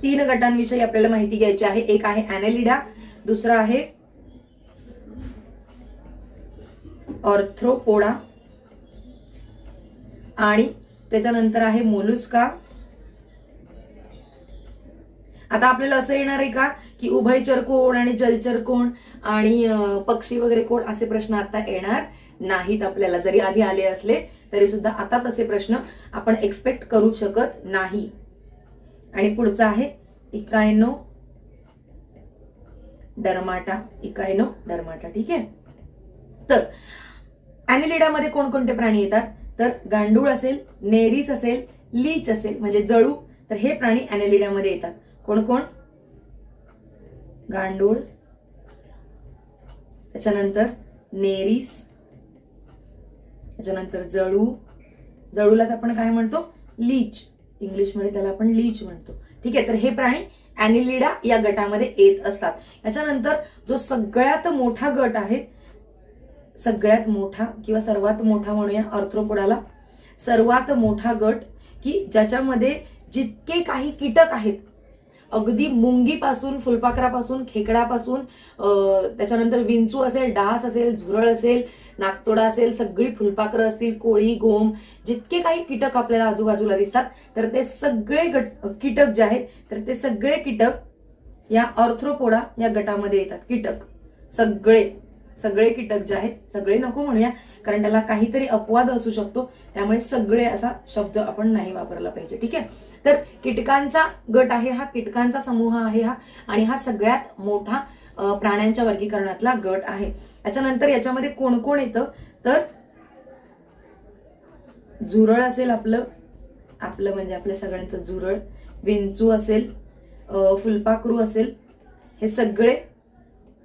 3 गटांविषयी आपल्याला माहिती घ्यायची आहे. एक आहे ॲनेलिडा, दुसरा आहे ऑर्थ्रोपोडा आणि त्याच्यानंतर आहे मोलुस्का. आता आपल्याला असं येणार आहे का की उभयचर कोण आणि जलचर कोण आणि पक्षी वगैरे कोण, असे प्रश्न आता येणार नाहीत आपल्याला. जरी आधी आले असले तरी सुद्धा आता तसे प्रश्न आपण एक्सपेक्ट करू शकत नाही. आणि पुढचा आहे इकायनोडर्माटा. ठीक आहे, तर ॲनेलिडामध्ये कोणकोणते प्राणी येतात तर गांडूळ असेल, नेरीस असेल, लीच असेल म्हणजे जळू, तर हे प्राणी ॲनेलिडामध्ये येतात. कोण कोण, गांडूळ, त्याच्यानंतर नेरीस, त्याच्यानंतर जळू, जळूलाच आपण काय म्हणतो लीच, इंग्लिशमध्ये त्याला आपण लीच म्हणतो. ठीक आहे, तर हे प्राणी ॲनेलिडा या गटामध्ये येत असतात. याच्यानंतर जो सगळ्यात मोठा गट आहे, सगळ्यात मोठा किंवा सर्वात मोठा म्हणूया ऑर्थ्रोपोडाला, सर्वात मोठा गट की ज्याच्यामध्ये जितके काही कीटक आहेत, अगदी मुंगीपासून, फुलपाखरापासून, खेकडापासून, त्याच्यानंतर विंचू असेल, डास असेल, झुरळ असेल, नाकतोडा असेल, सगळी फुलपाखरं असतील, कोळी, गोम, जितके काही कीटक आपल्याला आजूबाजूला दिसतात तर ते सगळे कीटक जे आहेत तर ते सगळे कीटक या ऑर्थ्रोपोडा या गटामध्ये येतात. कीटक सगळे सगळे कीटक जे आहेत, सगळे नको म्हणूया कारण त्याला काहीतरी अपवाद असू शकतो, त्यामुळे सगळे असा शब्द आपण नाही वापरला पाहिजे. ठीक आहे. तर कीटकांचा गट आहे हा, कीटकांचा समूह आहे हा, आणि हा सगळ्यात मोठा प्राण्यांच्या वर्गीकरणातला गट आहे. याच्यानंतर याच्यामध्ये कोण कोण येतं तर झुरळ असेल, आपलं म्हणजे आपल्या सगळ्यांचं झुरळ, विंचू असेल, फुलपाखरू असेल, हे सगळे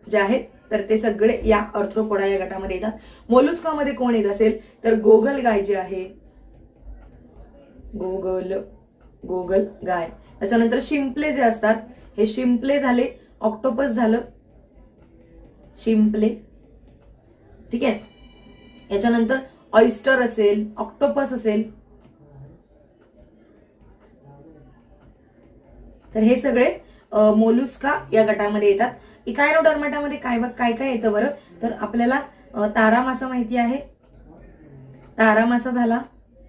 जे आहेत तर ते सगळे या आर्थ्रोपोडा या गटामध्ये येतात. मोलुस्कामध्ये कोण येत असेल तर गोगलगाय जे आहे, गोगलगाय. त्याच्यानंतर शिंपले जे असतात, हे शिंपले झाले, ऑक्टोपस झालं, शिंपले. ठीक आहे. याच्यानंतर ऑयस्टर असेल, ऑक्टोपस असेल, तर हे सगळे मोलुस्का या गटामध्ये येतात. इकायनोडर्माटामध्ये काय काय येतं बरं तर आपल्याला तारा मासा माहिती आहे, तारा मासा झाला.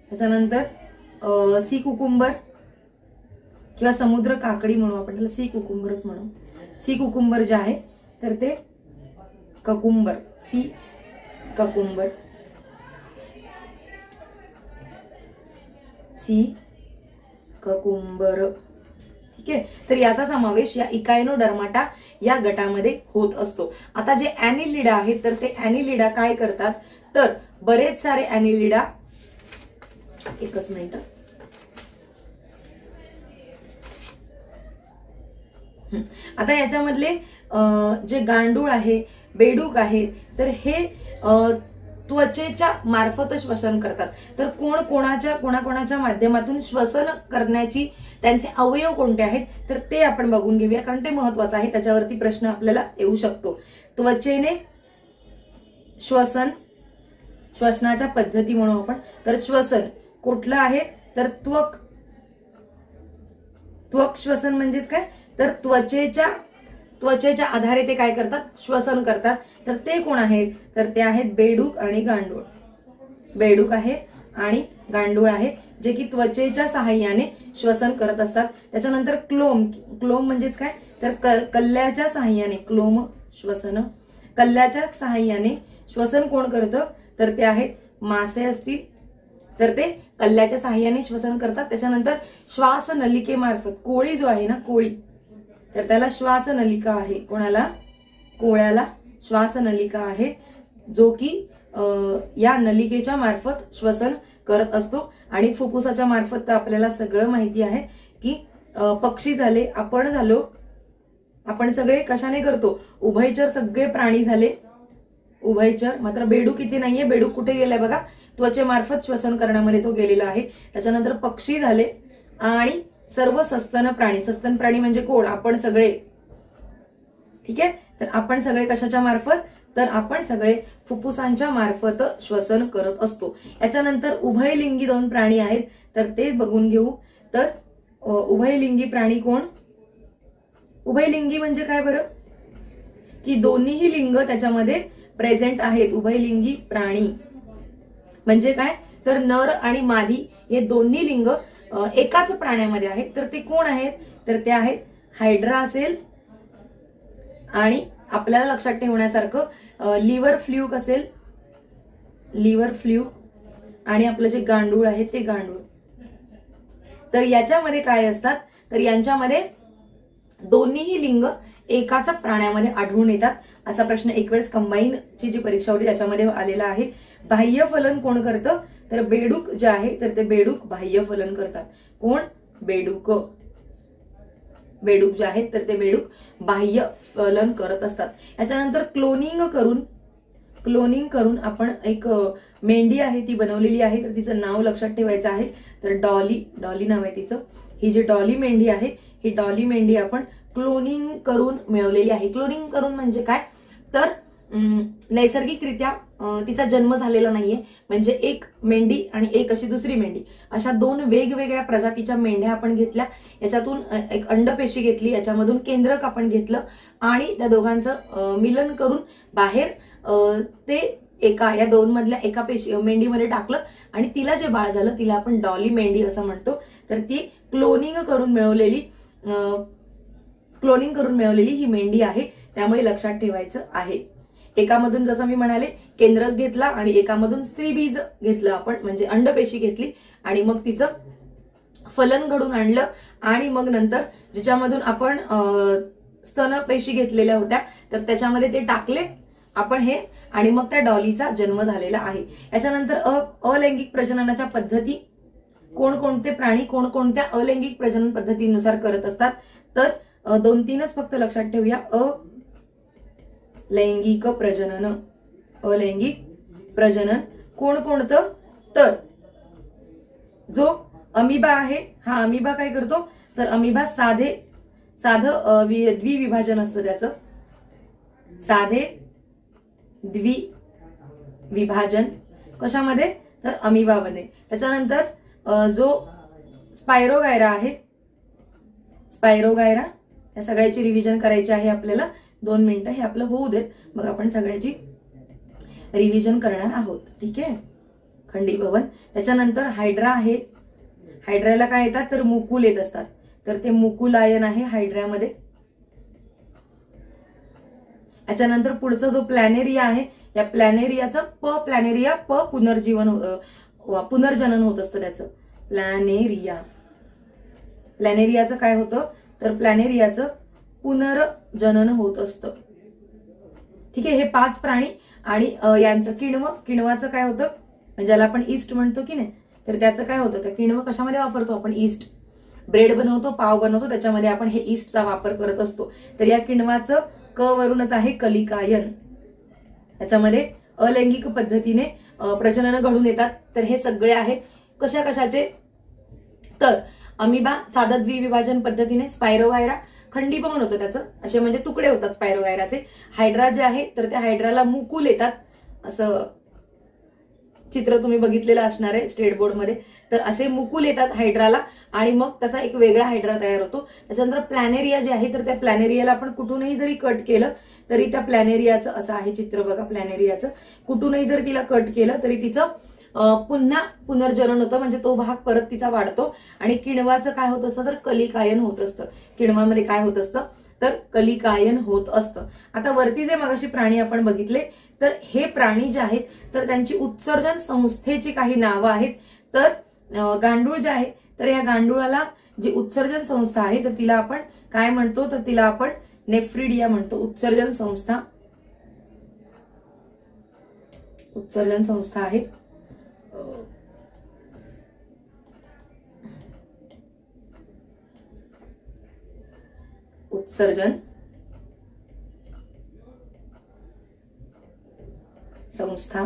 त्याच्यानंतर सी कुकुंबर किंवा समुद्र काकडी म्हणू आपण त्याला, सी कुकुंबरच म्हणू. सी कुकुंबर जे आहे तर ते ककुंबर, सी ककुंबर, सी ककुंबर. ठीक आहे. तर याचा समावेश या इकायनोडर्माटा या गटामध्ये होत असतो. आता जे ॲनिलिडा आहेत तर ते ॲनिलिडा काय करतात तर बरेच सारे ॲनिलिडा, एकच मिनिट, आता याच्यामधले जे गांडूळ आहे, बेडूक आहे, तर हे त्वचेच्या मार्फत श्वसन करतात. तर कोणाकोणाच्या माध्यमातून श्वसन करण्याची त्यांचे अवयव कोणते आहेत तर ते आपण बघून घेऊया, कारण ते महत्वाचं आहे. त्याच्यावरती प्रश्न आपल्याला येऊ शकतो. त्वचेने श्वसनाच्या पद्धती म्हणू आपण. तर श्वसन कुठलं आहे तर त्वक श्वसन म्हणजेच काय तर त्वचेच्या आधारे ते काय करतात, श्वसन करतात. तर ते कोण आहेत तर ते आहेत बेडूक आणि गांडूळ. बेडूक आहे आणि गांडूळ आहे जे की त्वचेच्या सहाय्याने श्वसन करत असतात. त्याच्यानंतर क्लोम म्हणजेच काय तर कल्ल्याच्या सहाय्याने, क्लोम श्वसन, कल्ल्याच्या सहाय्याने श्वसन कोण करतं तर ते आहेत मासे असतील तर ते कल्ल्याच्या सहाय्याने श्वसन करतात. त्याच्यानंतर श्वासनलिकेमार्फत, कोळी जो आहे ना, कोळी, तर त्याला श्वासनलिका आहे. कोणाला? कोळ्याला श्वासनलिका आहे, जो की या नलिकेच्या मार्फत श्वसन करत असतो. आणि फुफ्फुसाच्या मार्फत तर आपल्याला सगळं माहिती आहे की पक्षी झाले, आपण झालो, आपण सगळे कशाने करतो, उभयचर सगळे प्राणी झाले, उभयचर. मात्र बेडूक इथे नाहीये. बेडूक कुठे गेलाय बघा, त्वचेमार्फत श्वसन करण्यामध्ये तो गेलेला आहे. त्याच्यानंतर पक्षी झाले आणि सर्व सस्तन प्राणी. सस्तन प्राणी म्हणजे कोण, आपण सगळे. ठीक आहे. तर आपण सगळे कशाच्या मार्फत तर आपण सगळे फुफ्फुसांच्या मार्फत श्वसन करत असतो. याच्यानंतर उभयलिंगी दोन प्राणी आहेत तर ते बघून घेऊ. तर उभयलिंगी प्राणी कोण? उभयलिंगी म्हणजे काय बरं की दोन्हीही लिंग त्याच्यामध्ये प्रेझेंट आहेत. उभयलिंगी प्राणी म्हणजे काय तर नर आणि मादी हे दोन्ही लिंग एकाच प्राण्यामध्ये आहेत. तर ते कोण आहेत तर ते आहेत हायड्रा असेल आणि आपल्याला लक्षात ठेवण्यासारखं लिव्हर फ्ल्यूक असेल, लिव्हर फ्ल्यूक, आणि आपलं जे गांडूळ आहे ते गांडूळ. तर याच्यामध्ये काय असतात तर यांच्यामध्ये दोन्हीही लिंग एकाच प्राण्यामध्ये आढळून येतात. असा प्रश्न एक वेळेस कंबाईनची जी परीक्षा होती त्याच्यामध्ये आलेला आहे. बाह्य फलन कोण करतं तर बेडूक जे आहे तर ते बेडूक बाह्य फलन करतात. कोण? बेडूक. बेडूक जे आहेत तर ते बेडूक बाह्य फलन करत असतात. याच्यानंतर क्लोनिंग करून आपण एक मेंढी आहे ती बनवलेली आहे. तर तिचं नाव लक्षात ठेवायचं आहे. तर डॉली नाव आहे तिचं. ही जी डॉली मेंढी आहे ही डॉली मेंढी आपण क्लोनिंग करून मिळवलेली आहे. क्लोनिंग करून म्हणजे काय तर नैसर्गिकरित्या तिचा जन्म झालेला नाहीये. म्हणजे एक मेंढी आणि एक अशी दुसरी मेंढी, अशा दोन वेगवेगळ्या प्रजातीच्या मेंढ्या आपण घेतल्या. याच्यातून एक अंडपेशी घेतली, याच्यामधून केंद्रक आपण घेतलं आणि त्या दोघांचं मिलन करून बाहेर ते या दोन मधल्या एका मेंढीमध्ये टाकलं आणि तिला जे बाळ झालं तिला आपण डॉली मेंढी असं म्हणतो. तर ती क्लोनिंग करून मिळवलेली ही मेंढी आहे. त्यामुळे लक्षात ठेवायचं आहे. एकामधून जसं मी म्हणाले केंद्रक घेतला आणि एकामधून स्त्रीबीज घेतलं आपण, म्हणजे अंडपेशी घेतली आणि मग तिचं फलन घडून आणलं आणि मग नंतर ज्याच्यामधून आपण स्तनपेशी घेतलेल्या होत्या तर त्याच्यामध्ये ते टाकले आपण हे, आणि मग त्या डॉलीचा जन्म झालेला आहे. याच्यानंतर अलैंगिक प्रजननाच्या पद्धती, कोणकोणते प्राणी कोणकोणत्या अलैंगिक प्रजनन पद्धतीनुसार करत असतात, तर 2-3च फक्त लक्षात ठेवूया. अलैंगिक प्रजनन, अलैंगिक प्रजनन कोणकोणतं, तर जो अमिबा आहे हा अमिबा काय करतो, तर अमिबा साधं द्विविभाजन असतं त्याचं, साधे द्विविभाजन कशामध्ये, तर अमिबामध्ये. त्याच्यानंतर जो स्पायरोगायरा आहे, स्पायरोगायरा, या सगळ्याची रिव्हिजन करायची आहे आपल्याला. 2 मिनिटं हे आपलं होऊ देत, मग आपण सगळ्याची रिव्हिजन करणार आहोत. ठीक आहे. खंडीभवन. त्याच्यानंतर हायड्रा आहे. हायड्राला काय येतात, तर मुकुल येत असतात, तर ते मुकुलायन आहे हायड्रामध्ये. याच्यानंतर पुढचा जो प्लॅनेरिया आहे, या प्लॅनेरियाचं पुनर्जनन होत असतं त्याचं. प्लॅनेरियाचं काय होतं, तर प्लॅनेरियाचं पुनर्जनन होत असतं. ठीक आहे. हे 5 प्राणी आणि यांचं किण्वाचं काय होतं, म्हणजे ज्याला आपण ईस्ट म्हणतो की नाही, तर त्याचं काय होतं, तर किण्व कशामध्ये वापरतो आपण, ईस्ट. ब्रेड बनवतो, पाव बनवतो, त्याच्यामध्ये आपण हे ईस्टचा वापर करत असतो. तर या किण्वाचं क वरूनच आहे कलिकायन. याच्यामध्ये अलैंगिक पद्धतीने प्रजनन घडून येतात. तर हे सगळे आहेत कशाचे, तर अमिबा साधा द्विविभाजन पद्धतीने, स्पायरोगायरा खंडीभवन होतं त्याचं, असे म्हणजे तुकडे होतात स्पायरोगायराचे. हायड्रा जे आहे तर त्या हायड्राला मुकुल येतात, असं चित्र तुम्ही बघितलेलं असणार आहे स्टेट बोर्डमध्ये. तर असे मुकुल येतात हायड्राला आणि मग त्याचा एक वेगळा हायड्रा तयार होतो. त्याच्यानंतर प्लॅनेरिया जे आहे तर त्या प्लॅनेरियाला आपण कुठूनही जरी कट केलं तरी त्या प्लॅनेरियाचं असं आहे चित्र बघा. प्लॅनेरियाचं कुठूनही जरी तिला कट केलं तरी तिचं पुन्हा पुनर्जनन होतं, म्हणजे तो भाग परत तिचा वाढतो. आणि किण्वाचं काय होत असतं, तर कलिकायन होत असतं. किण्वामध्ये काय होत असतं, तर कलिकायन होत असतं. आता वरती जे मगाशी प्राणी आपण बघितले, तर हे प्राणी जे आहेत तर त्यांची उत्सर्जन संस्थेची काही नावं आहेत. तर गांडूळ जे आहे तर या गांडुळाला जी उत्सर्जन संस्था आहे तर तिला आपण काय म्हणतो, तर तिला आपण नेफ्रिडिया म्हणतो. उत्सर्जन संस्था आहे. उत्सर्जन संस्था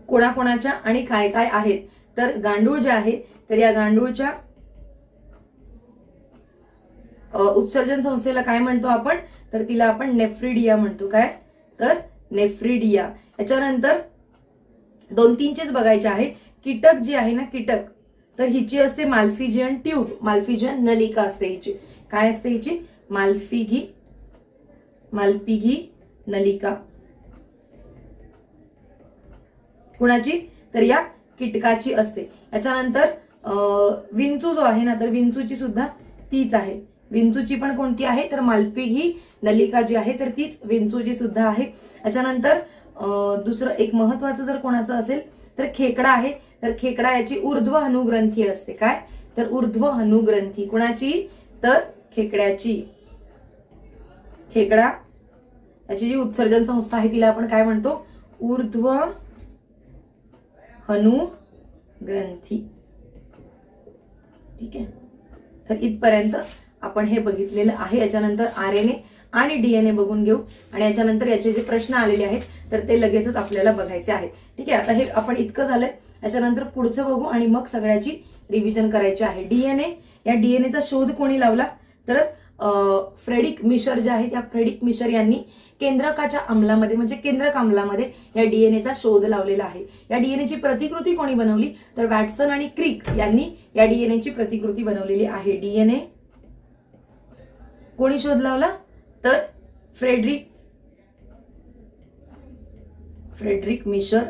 कोणाकोणाच्या आणि काय काय आहेत, तर गांडूळ जे आहे तर या गांडूळच्या उत्सर्जन संस्थेला काय म्हणतो आपण, तर तिला आपण नेफ्रिडिया म्हणतो. काय, तर नेफ्रिडिया. याच्यानंतर 2-3चेच बघायचे आहे. कीटक जी आहे ना, कीटक, तर हिची असते माल्फिजियन ट्यूब, माल्फिजियन नलिका असते हिची. काय असते हिची, माल्पिघी नलिका. कुणाची, तर या कीटकाची असते. याच्यानंतर विंचू जो आहे ना, तर विंचूची सुद्धा तीच आहे. विंचूची पण कोणती आहे, तर माल्पिघी नलिका जी आहे तर तीच विंचूची सुद्धा आहे. याच्यानंतर दुसरं एक महत्वाचं जर कोणाचं असेल तर खेकडा आहे. तर खेकडा याची ऊर्ध्व हनुग्रंथी असते. काय, तर ऊर्ध्व हनुग्रंथी. कुणाची, तर खेकड्याची. खेकडा याची जी उत्सर्जन संस्था आहे तिला आपण काय म्हणतो, ऊर्ध्व हनुग्रंथी. ठीक आहे. तर इथपर्यंत आपण हे बघितलेलं आहे. याच्यानंतर आरएनए आणि डीएनए बघून घेऊ आणि याच्यानंतर याचे जे प्रश्न आलेले आहेत तर ते लगेचच आपल्याला बघायचे आहेत. ठीक आहे. आता हे आपण इतकं झालंय. याच्यानंतर पुढचं बघू आणि मग सगळ्याची रिव्हिजन करायची आहे. डीएनए, या डीएनएचा शोध कोणी लावला, तर फ्रेडरिक मिशर जे आहे त्या फ्रेडरिक मिशर यांनी केंद्रकाच्या अम्लामध्ये म्हणजे केंद्रक अम्लामध्ये या डीएनएचा शोध लावलेला आहे. या डीएनएची प्रतिकृती कोणी बनवली, तर वॅटसन आणि क्रिक यांनी या डीएनएची प्रतिकृती बनवलेली आहे. डीएनए कोणी शोध लावला, तर फ्रेडरिक मिशर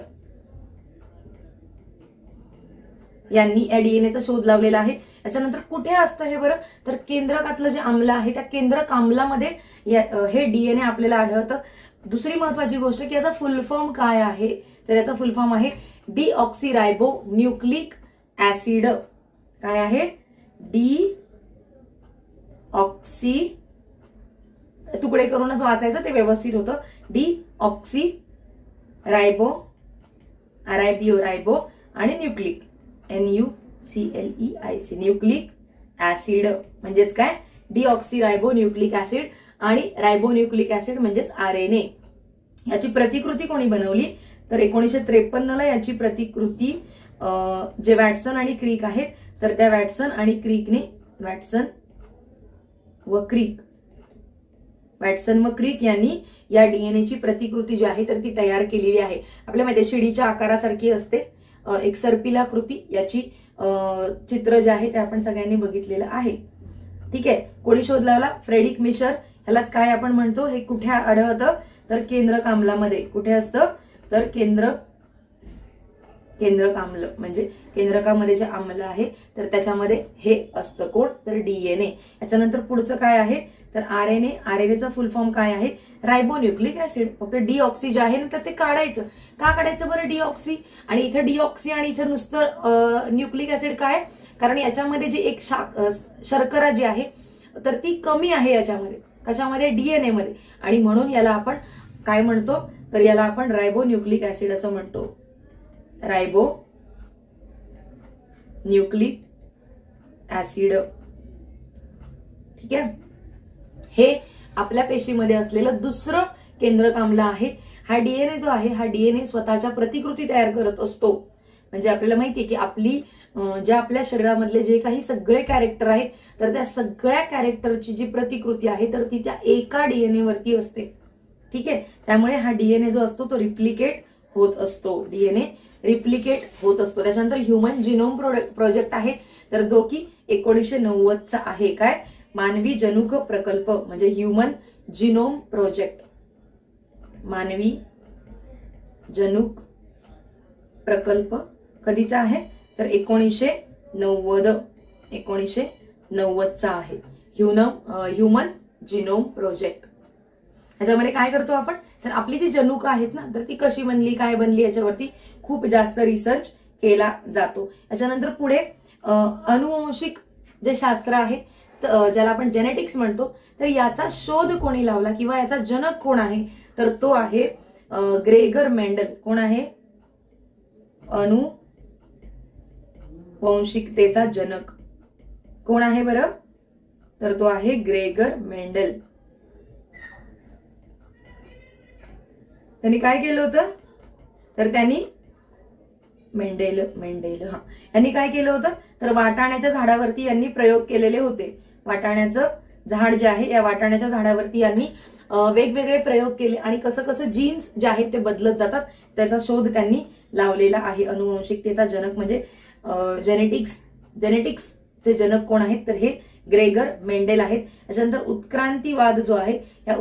यांनी या डीएनएचा शोध लावलेला आहे. याच्यानंतर कुठे असतं हे बरं, तर केंद्रकातलं जे आम्ल आहे त्या केंद्रक आम्लामध्ये हे डीएनए आपल्याला आढळतं. दुसरी महत्वाची गोष्ट की याचा फुल फॉर्म काय आहे, तर याचा फुल फॉर्म आहे डीऑक्सीरायबो न्यूक्लिक ऍसिड. काय आहे? डीऑक्सी, तुकडे करूनच वाचायचं ते व्यवस्थित होतं. डीऑक्सी रायबो, रायबो आणि न्यूक्लिक, NUCLEIC, न्यूक्लिक ऍसिड म्हणजेच काय? डीऑक्सीरायबो न्यूक्लिक ऍसिड आणि रायबोन्यूक्लिक ऍसिड म्हणजेच RNA. याची प्रतिकृती कोणी बनवली, तर 1953 ला याची प्रतिकृती जे वॅटसन आणि क्रिक आहेत, तर त्या वॅटसन आणि क्रिकने, वॅटसन व क्रिक यांनी या डीएनएची प्रतिकृती जी आहे तर ती तयार केलेली आहे. आपल्या माहिती शिडीच्या आकारासारखी असते, एक सर्पिलाकृती. याची चित्र जे आहे ते आपण सगळ्यांनी बघितलेलं आहे. ठीक आहे. कोणी शोध लावला? Friedrich Miescher. ह्यालाच काय आपण म्हणतो, हे कुठे आढळतं, तर केंद्रक आम्लामध्ये. कुठे असतं, तर केंद्रक आम्ल म्हणजे केंद्रकामध्ये जे आम्ल आहे तर त्याच्यामध्ये हे असतं कोण, तर डीएनए. याच्यानंतर पुढचं काय आहे, तर RNA. RNAचा फुल फॉर्म काय आहे, रायबोन्यूक्लिक ऍसिड. फक्त डीऑक्सी जे आहे ना तर ते काढायचं. का काढायचं बरं डीऑक्सी, आणि इथं डीऑक्सी आणि इथं नुसतं न्यूक्लिक ऍसिड काय, कारण याच्यामध्ये जी एक शर्करा जी आहे तर ती कमी आहे याच्यामध्ये. कशामध्ये? डीएनए मध्ये. आणि म्हणून याला आपण काय म्हणतो, तर याला आपण रायबोन्यूक्लिक ऍसिड असं म्हणतो. रायबोन्यूक्लिक ऍसिड. ठीक आहे. हे आपल्या पेशीमध्ये असलेलं दुसरं केंद्रक आम्ल आहे. हा डीएनए जो आहे, हा डीएनए स्वतःच्या प्रतिकृती तयार करत असतो. म्हणजे आपल्याला माहितीये की ज्या आपल्या शरीरामधले जे काही सगळे कॅरेक्टर आहेत तर त्या सगळ्या कॅरेक्टरची जी प्रतिकृती आहे तर ती त्या एका डीएनए वरती असते. ठीक आहे. त्यामुळे हा डीएनए जो असतो तो रिप्लिकेट होत असतो. डीएनए रिप्लिकेट होत असतो. त्याच्यानंतर ह्युमन जिनोम प्रोजेक्ट आहे, तर जो की 1990चा आहे. काय? मानवी जनुक प्रकल्प म्हणजे ह्युमन जिनोम प्रोजेक्ट. मानवी जनुक प्रकल्प कधीचा आहे, तर 1990चा आहे. Human genome project. याच्यामध्ये काय करतो आपण, तर आपली जी जनुक आहेत ना तर ती कशी बनली, काय बनली, याच्यावरती खूप जास्त रिसर्च केला जातो. याच्यानंतर पुढे अनुवंशिक जे शास्त्र आहे ज्याला आपण जेनेटिक्स म्हणतो, तर याचा शोध कोणी लावला किंवा याचा जनक कोण आहे, तर तो आहे ग्रेगर मेंडल. कोण आहे? अनुवंशिकतेचा जनक कोण आहे बरं, तर तो आहे ग्रेगर मेंडल. त्यांनी काय केलं होतं, तर त्यांनी मेंडेल यांनी काय केलं होतं, तर वाटाण्याच्या झाडावरती यांनी प्रयोग केलेले होते. वाटाण्याचं झाड जे आहे, या वाटाण्याच्या झाडावरती यांनी वेगवेगळे प्रयोग केले आणि कसं कसं जीन्स जे आहेत ते बदलत जातात त्याचा शोध त्यांनी लावलेला आहे. अनुवंशिकतेचा जनक म्हणजे जेनेटिक्सचे जनक कोण आहेत, तर हे ग्रेगर मेंडेल आहेत. त्याच्यानंतर उत्क्रांतीवाद जो आहे, या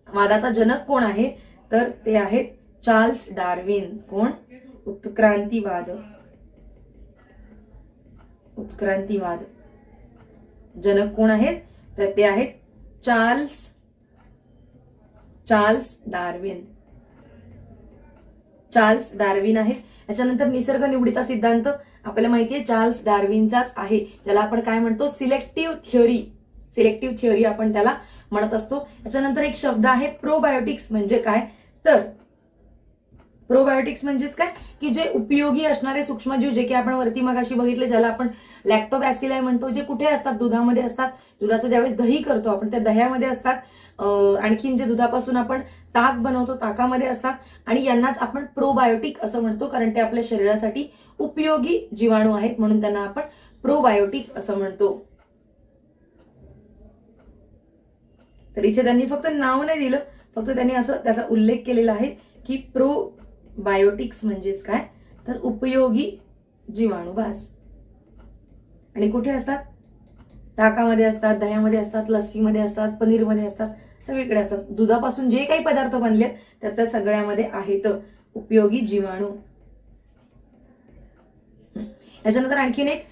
वादाचा जनक कोण आहे, तर ते आहेत चार्ल्स डार्विन. कोण? उत्क्रांतीवाद जनक कोण आहेत, तर ते आहेत चार्ल्स डार्विन आहेत. याच्यानंतर निसर्ग निवडीचा सिद्धांत आपल्याला माहितीये चार्ल्स डार्विनचाच आहे. त्याला आपण काय म्हणतो, सिलेक्टिव्ह थिअरी आपण त्याला म्हणत असतो. याच्यानंतर एक शब्द आहे प्रोबायोटिक्स. म्हणजे काय, तर प्रोबायोटिक्स म्हणजेच काय, की जे उपयोगी असणारे सूक्ष्मजीव जे की आपण वरती मगाशी बघितले, ज्याला आपण लॅक्टोबॅसिलाई म्हणतो, जे कुठे असतात, दुधामध्ये असतात. दुधाचं ज्यावेळेस दही करतो आपण त्या दह्यामध्ये असतात. आणखीन जे दुधापासून आपण ताक बनवतो ताकामध्ये असतात. आणि यांनाच आपण प्रोबायोटिक असं म्हणतो, कारण ते आपल्या शरीरासाठी उपयोगी जीवाणू आहेत म्हणून त्यांना आपण प्रोबायोटिक असं म्हणतो. तर इथे त्यांनी फक्त नाव नाही दिलं, फक्त त्यांनी असं त्याचा उल्लेख केलेला आहे की प्रोबायोटिक्स म्हणजेच काय, तर उपयोगी जीवाणू. बस. आणि कुठे असतात, ताकामध्ये असतात, दह्यामध्ये असतात, लस्सीमध्ये असतात, पनीरमध्ये असतात, सगळीकडे असतात. दुधापासून जे काही पदार्थ बनले तर त्या सगळ्यामध्ये आहेत उपयोगी जीवाणू. याच्यानंतर आणखीन एक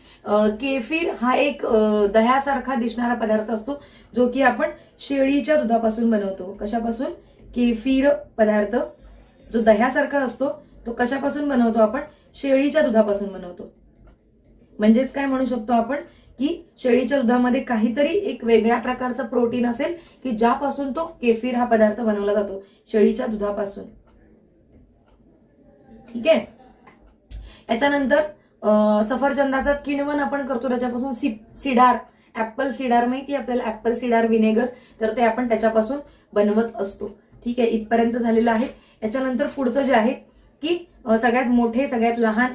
केफीर हा एक दह्यासारखा दिसणारा पदार्थ असतो, जो की आपण शेळीच्या दुधापासून बनवतो. कशापासून? केफीर पदार्थ जो दह्यासारखा असतो तो कशापासून बनवतो आपण? शेळीच्या दुधापासून बनवतो. म्हणजेच काय म्हणू शकतो आपण की शेळीच्या दुधामध्ये काहीतरी एक वेगळ्या प्रकारचं प्रोटीन असेल की ज्यापासून तो केफीर हा पदार्थ बनवला जातो, शेळीच्या दुधापासून. ठीक आहे. याच्यानंतर सफरचंदाचा किण्वन आपण करतो, त्याच्यापासून सिडार, ऍपल सिडार माहिती आपल्याला, ऍपल सिडार विनेगर, तर ते आपण त्याच्यापासून बनवत असतो. ठीक आहे, इथपर्यंत झालेलं आहे. याच्यानंतर पुढचं जे आहे की सगळ्यात मोठे सगळ्यात लहान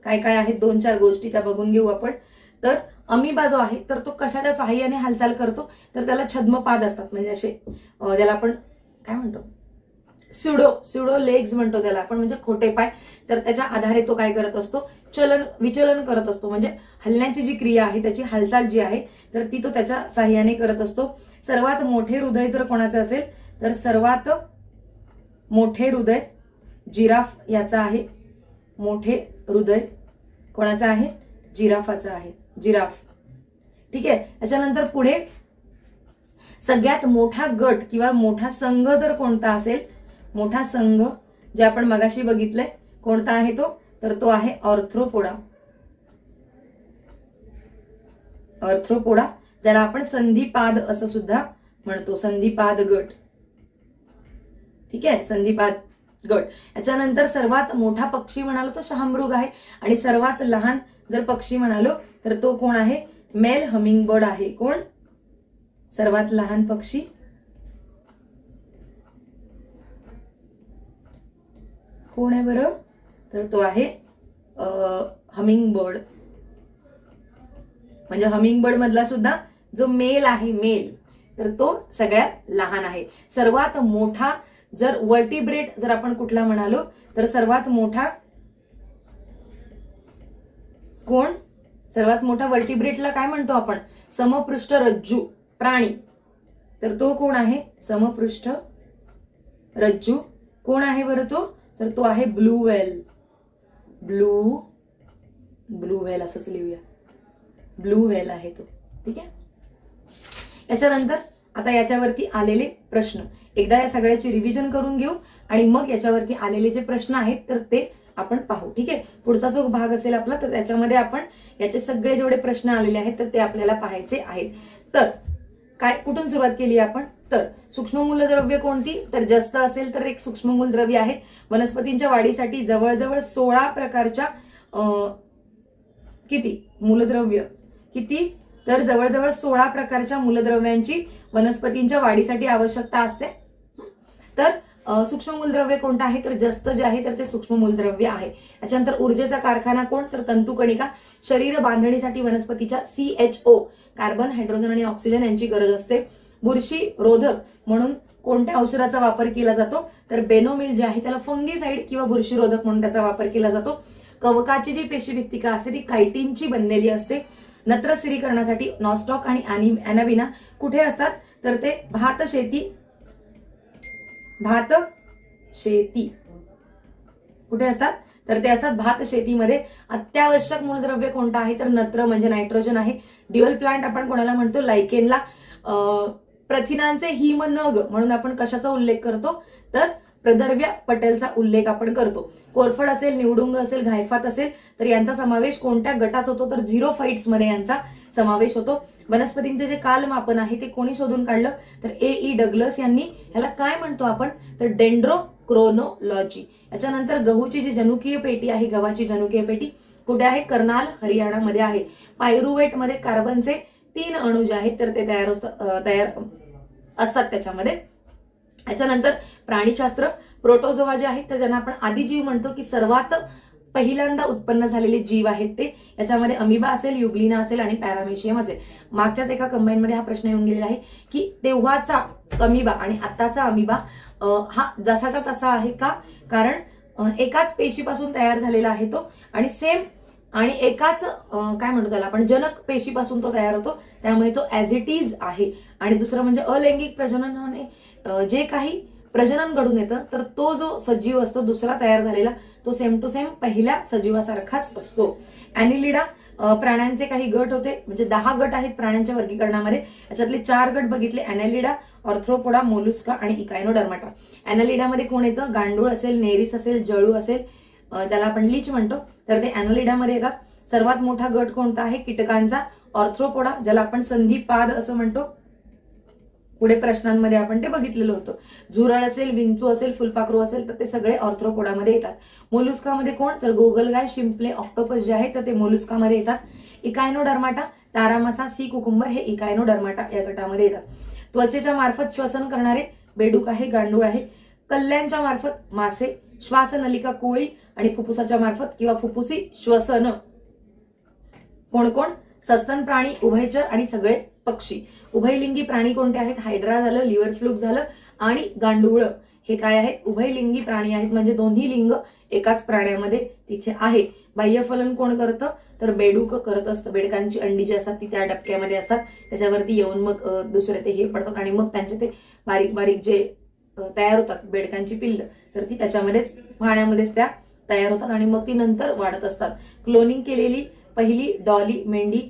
काय काय आहेत 2-4 गोष्टी त्या बघून घेऊ आपण. तर अमिबा जो आहे तर तो कशाच्या सहाय्याने हालचाल करतो? तर त्याला छद्मपाद असतात, म्हणजे असे ज्याला आपण काय म्हणतो, स्युडो लेग्स म्हणतो त्याला आपण, म्हणजे खोटे पाय. तर त्याच्या आधारे तो काय करत असतो? विचलन करत असतो, म्हणजे हलण्याची जी क्रिया आहे त्याची हालचाल जी आहे तर ती तो त्याच्या सहाय्याने करत असतो. सर्वात मोठे हृदय जर कोणाचं असेल तर सर्वात मोठे हृदय जिराफ याचा आहे. मोठे हृदय कोणाचं आहे? जिराफाचं आहे. जिराफ. ठीक आहे. याच्यानंतर पुढे सगळ्यात मोठा गट किंवा मोठा संघ जर कोणता असेल, मोठा संघ जे आपण मगाशी बघितलंय, कोणता आहे तो? तर तो आहे ऑर्थ्रोपोडा. ऑर्थ्रोपोडा, ज्याला आपण संधिपाद असं सुद्धा म्हणतो, संधिपाद गट. ठीक आहे, संधिपाद गट. याच्यानंतर सर्वात मोठा पक्षी म्हणालो तो शहामृग आहे, आणि सर्वात लहान जर पक्षी म्हणालो तर तो कोण आहे? मेल हमिंग बर्ड आहे. कोण? सर्वात लहान पक्षी कोण आहे बरं? तर तो आहे हमिंग बर्ड. म्हणजे हमिंग बर्ड मधला सुद्धा जो मेल आहे, मेल, तर तो सगळ्यात लहान आहे. सर्वात मोठा जर वर्टिब्रेट जर आपण कुठला म्हणालो तर सर्वात मोठा कोण? सर्वात मोठा वर्टिब्रेटला काय म्हणतो आपण? समपृष्ठ रज्जू प्राणी. तर तो कोण आहे? समपृष्ठ रज्जू. कोण आहे बरं तो? तर तो आहे ब्लू व्हेल. ब्लू व्हेल असंच लिहूया. ब्लू व्हेल आहे तो. ठीक आहे. याच्यानंतर आता याच्यावरती आलेले प्रश्न एकदा या सगळ्याची रिव्हिजन करून घेऊ आणि मग याच्यावरती आलेले जे प्रश्न आहेत तर ते आपण पाहू. ठीक आहे. पुढचा जो भाग असेल आपला तर त्याच्यामध्ये आपण याचे सगळे जेवढे प्रश्न आलेले आहेत तर ते आपल्याला पाहायचे आहेत. तर काय कुठून सुरुवात केली आपण? तर सूक्ष्म मूलद्रव्य कोणती? तर जस्त असेल तर एक सूक्ष्म मूलद्रव्य आहे. वनस्पतींच्या वाढीसाठी जवळजवळ 16 प्रकारच्या किती मूलद्रव्य किती? तर जवळजवळ 16 प्रकारच्या मूलद्रव्यांची वनस्पतींच्या वाढीसाठी आवश्यकता असते. तर सूक्ष्म मूलद्रव्य कोणतं आहे? तर जस्त जे आहे तर ते सूक्ष्म मूलद्रव्य आहे. याच्यानंतर ऊर्जेचा कारखाना कोण? तर तंतुकणिका. शरीर बांधणीसाठी वनस्पतीच्या CHO कार्बन, हायड्रोजन आणि ऑक्सिजन यांची गरज असते. बुरशी रोधक म्हणून कोणत्या औषधाचा वापर केला जातो? तर बेनोमिल जे आहे त्याला फंगीसाइड किंवा बुरशी रोधक म्हणून त्याचा वापर केला जातो. कवकाची जी पेशीभित्तिका असते ती कायटिनची बनलेली असते. नत्र स्थिरीकरणासाठी नॉस्टॉक आणि अॅनाबिना कुठे असतात? तर ते भात शेती कुठे असतात? तर ते असतात भात शेतीमध्ये. अत्यावश्यक मूलद्रव्य कोणतं आहे? तर नत्र म्हणजे नायट्रोजन आहे. ड्युअल प्लांट आपण कोणाला म्हणतो? लायकेनला. प्रथिनांचे हिमनग म्हणून आपण कशाचा उल्लेख करतो? तर प्रद्रव्य पटेलचा उल्लेख आपण करतो. कोरफड असेल, निवडुंग असेल, घायफात असेल तर यांचा समावेश कोणत्या गटात होतो? तर झिरोफाइट्स मध्ये यांचा समावेश होतो. वनस्पतींचे जे कालमापन आहे ते कोणी शोधून काढलं? तर A.E. डग्लस यांनी. ह्याला काय म्हणतो आपण? तर डेंड्रोक्रोनोलॉजी. याच्यानंतर गहूची जी जनुकीय पेटी आहे, गव्हाची जनुकीय पेटी कुठे आहे? कर्नाल, हरियाणामध्ये आहे. पायरुवेट मध्ये कार्बनचे 3 अणू जे आहेत तर ते तयार असतात त्याच्यामध्ये. याच्यानंतर प्राणीशास्त्र. प्रोटोझोआ जे आहेत तर ज्यांना आपण आदिजीव म्हणतो की सर्वात पहिल्यांदा उत्पन्न झालेले जीव आहेत ते. याच्यामध्ये अमिबा असेल, युग्लिना असेल आणि पॅरामेशियम असेल. मागच्याच एका कंबाईन मध्ये हा प्रश्न येऊन गेलेला आहे की तेव्हाचा अमिबा आणि आताचा अमिबा हा जसाच्या तसा आहे का? कारण एकाच पेशीपासून तयार झालेला आहे तो आणि सेम आणि एकाच काय म्हणतो त्याला आपण जनक पेशीपासून तो तयार होतो, त्यामुळे तो ऍज इट इज आहे. आणि दुसरं म्हणजे अलैंगिक प्रजननाने जे काही प्रजनन घडून येतं तर तो जो सजीव असतो दुसरा तयार झालेला तो सेम टू सेम पहिल्या सजीवासारखाच असतो. अॅनिलिडा प्राण्यांचे काही गट होते, म्हणजे 10 गट आहेत प्राण्यांच्या वर्गीकरणामध्ये. याच्यातले 4 गट बघितले, अॅनालिडा, ऑर्थ्रोपोडा, मोलुस्का आणि इकायनोडर्माटा. अॅनालिडामध्ये कोण येतं? गांडूळ असेल, नेरिस असेल, जळू असेल, ज्याला आपण लीच म्हणतो, तर ते अॅनालिडामध्ये येतात. सर्वात मोठा गट कोणता आहे? कीटकांचा, ऑर्थ्रोपोडा, ज्याला आपण संधिपाद असं म्हणतो. पुढे प्रश्नांमध्ये आपण ते बघितलेलं होतं. झुरळ असेल, विंचू असेल, फुलपाखरू असेल, तर ते सगळे ऑर्थ्रोपोडामध्ये येतात. मोलुस्कामध्ये कोण? तर गोगलगाय, शिंपले, ऑक्टोपस जे आहे तर ते मोलुस्कामध्ये येतात. इकायनोडर्माटा, तारामासा, सी कुकुंबर हे इकायनोडर्माटा या गटामध्ये येतात. त्वचेच्या मार्फत श्वसन करणारे बेडूक आहे, गांडूळ आहे. कल्ल्यांच्या मार्फत मासे, श्वासनलिका कोळी आणि फुफ्फुसाच्या मार्फत किंवा फुफ्फुसी श्वसन कोण कोण? सस्तन प्राणी, उभयचर आणि सगळे पक्षी. उभयलिंगी प्राणी कोणते आहेत? हायड्रा झालं, लिव्हर फ्लूक झालं आणि गांडूळ हे काय आहेत? उभयलिंगी प्राणी आहेत, म्हणजे दोन्ही लिंग एकाच प्राण्यामध्ये तिथे आहे. बाह्यफलन कोण करतं? तर बेडूक करत असतं. बेडकांची अंडी जी असतात ती त्या डबक्यामध्ये असतात, त्याच्यावरती येऊन मग दुसरे ते हे पडतात आणि मग त्यांचे ते बारीक बारीक जे तयार होतात बेडकांची पिल्ल, तर ती त्याच्यामध्येच पाण्यामध्येच त्या तयार होतात आणि मग ती नंतर वाढत असतात. क्लोनिंग केलेली पहिली डॉली मेंढी.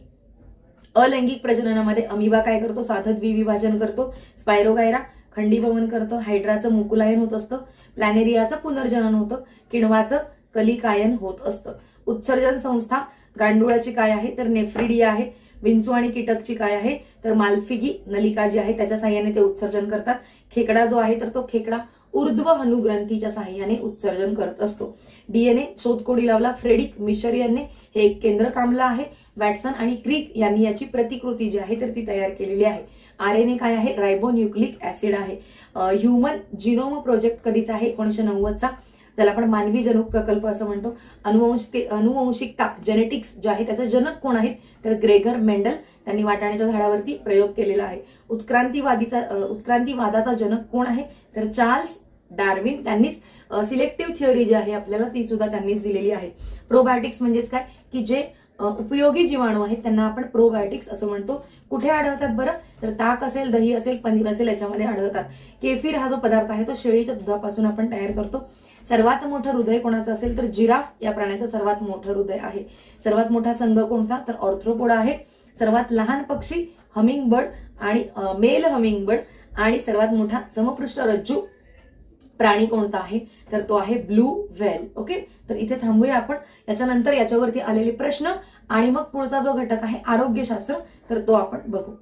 अलैंगिक प्रजननामध्ये अमिबा काय करतो? साधं द्विविभाजन करतो. स्पायरोगायरा खंडीभवन करतो. हायड्राचं मुकुलायन होत असतं. प्लॅनेरियाचं पुनर्जनन होतं. किण्वाचं कलिकायन होत असतं. उत्सर्जन संस्था गांडुळाची काय आहे? तर नेफ्रिडिया आहे. विंचू आणि कीटकची काय आहे? तर माल्फिगी नलिका जी आहे त्याच्या साह्याने ते उत्सर्जन करतात. खेकडा जो आहे तर तो खेकडा ऊर्ध्व हनुग्रंथीच्या साह्याने उत्सर्जन करत असतो. डीएनए शोधकोडी लावला फ्रेडिक मिशर यांनी, हे एक केंद्रकामला आहे. वॅटसन आणि क्रिक यांनी याची प्रतिकृती जी आहे तर ती तयार केलेली आहे. आरएनए काय आहे? रायबोन्यूक्लिक ऍसिड आहे. ह्युमन जिनोम प्रोजेक्ट कधीचा आहे? 1990चा, ज्याला आपण मानवी जनक प्रकल्प असं म्हणतो. अनुवंशिकता जेनेटिक्स जे आहे त्याचे जनक कोण आहेत? तर ग्रेगर मेंडल, त्यांनी वाटाण्याच्या झाडावरती प्रयोग केलेला आहे. उत्क्रांतीवादाचा जनक कोण आहे? तर चार्ल्स डार्विन, त्यांनीच सिलेक्टिव्ह थिअरी जी आहे आपल्याला ती सुद्धा त्यांनीच दिलेली आहे. प्रोबायोटिक्स म्हणजेच काय? की जे उपयोगी जीवाणू आहेत त्यांना आपण प्रोबायोटिक्स असं म्हणतो. कुठे आढळतात बरं? तर ताक असेल, दही असेल, पनीर असेल याच्यामध्ये आढळतात. केफीर हा जो पदार्थ आहे तो शेळीच्या दुधापासून आपण तयार करतो. सर्वात मोठं हृदय कोणाचं असेल? तर जिराफ या प्राण्याचं सर्वात मोठं हृदय आहे. सर्वात मोठा संघ कोणता? तर ऑर्थ्रोपोडा आहे. सर्वात लहान पक्षी हमिंग बर्ड आणि मेल हमिंग बर्ड. आणि सर्वात मोठा समपृष्ठ रज्जू प्राणी कोणता आहे? तर तो आहे ब्लू व्हेल. ओके, तर इथे थांबूया आपण. याच्यानंतर याच्यावरती आलेले प्रश्न आणि मग पुढचा जो घटक आहे आरोग्यशास्त्र, तर तो आपण बघू.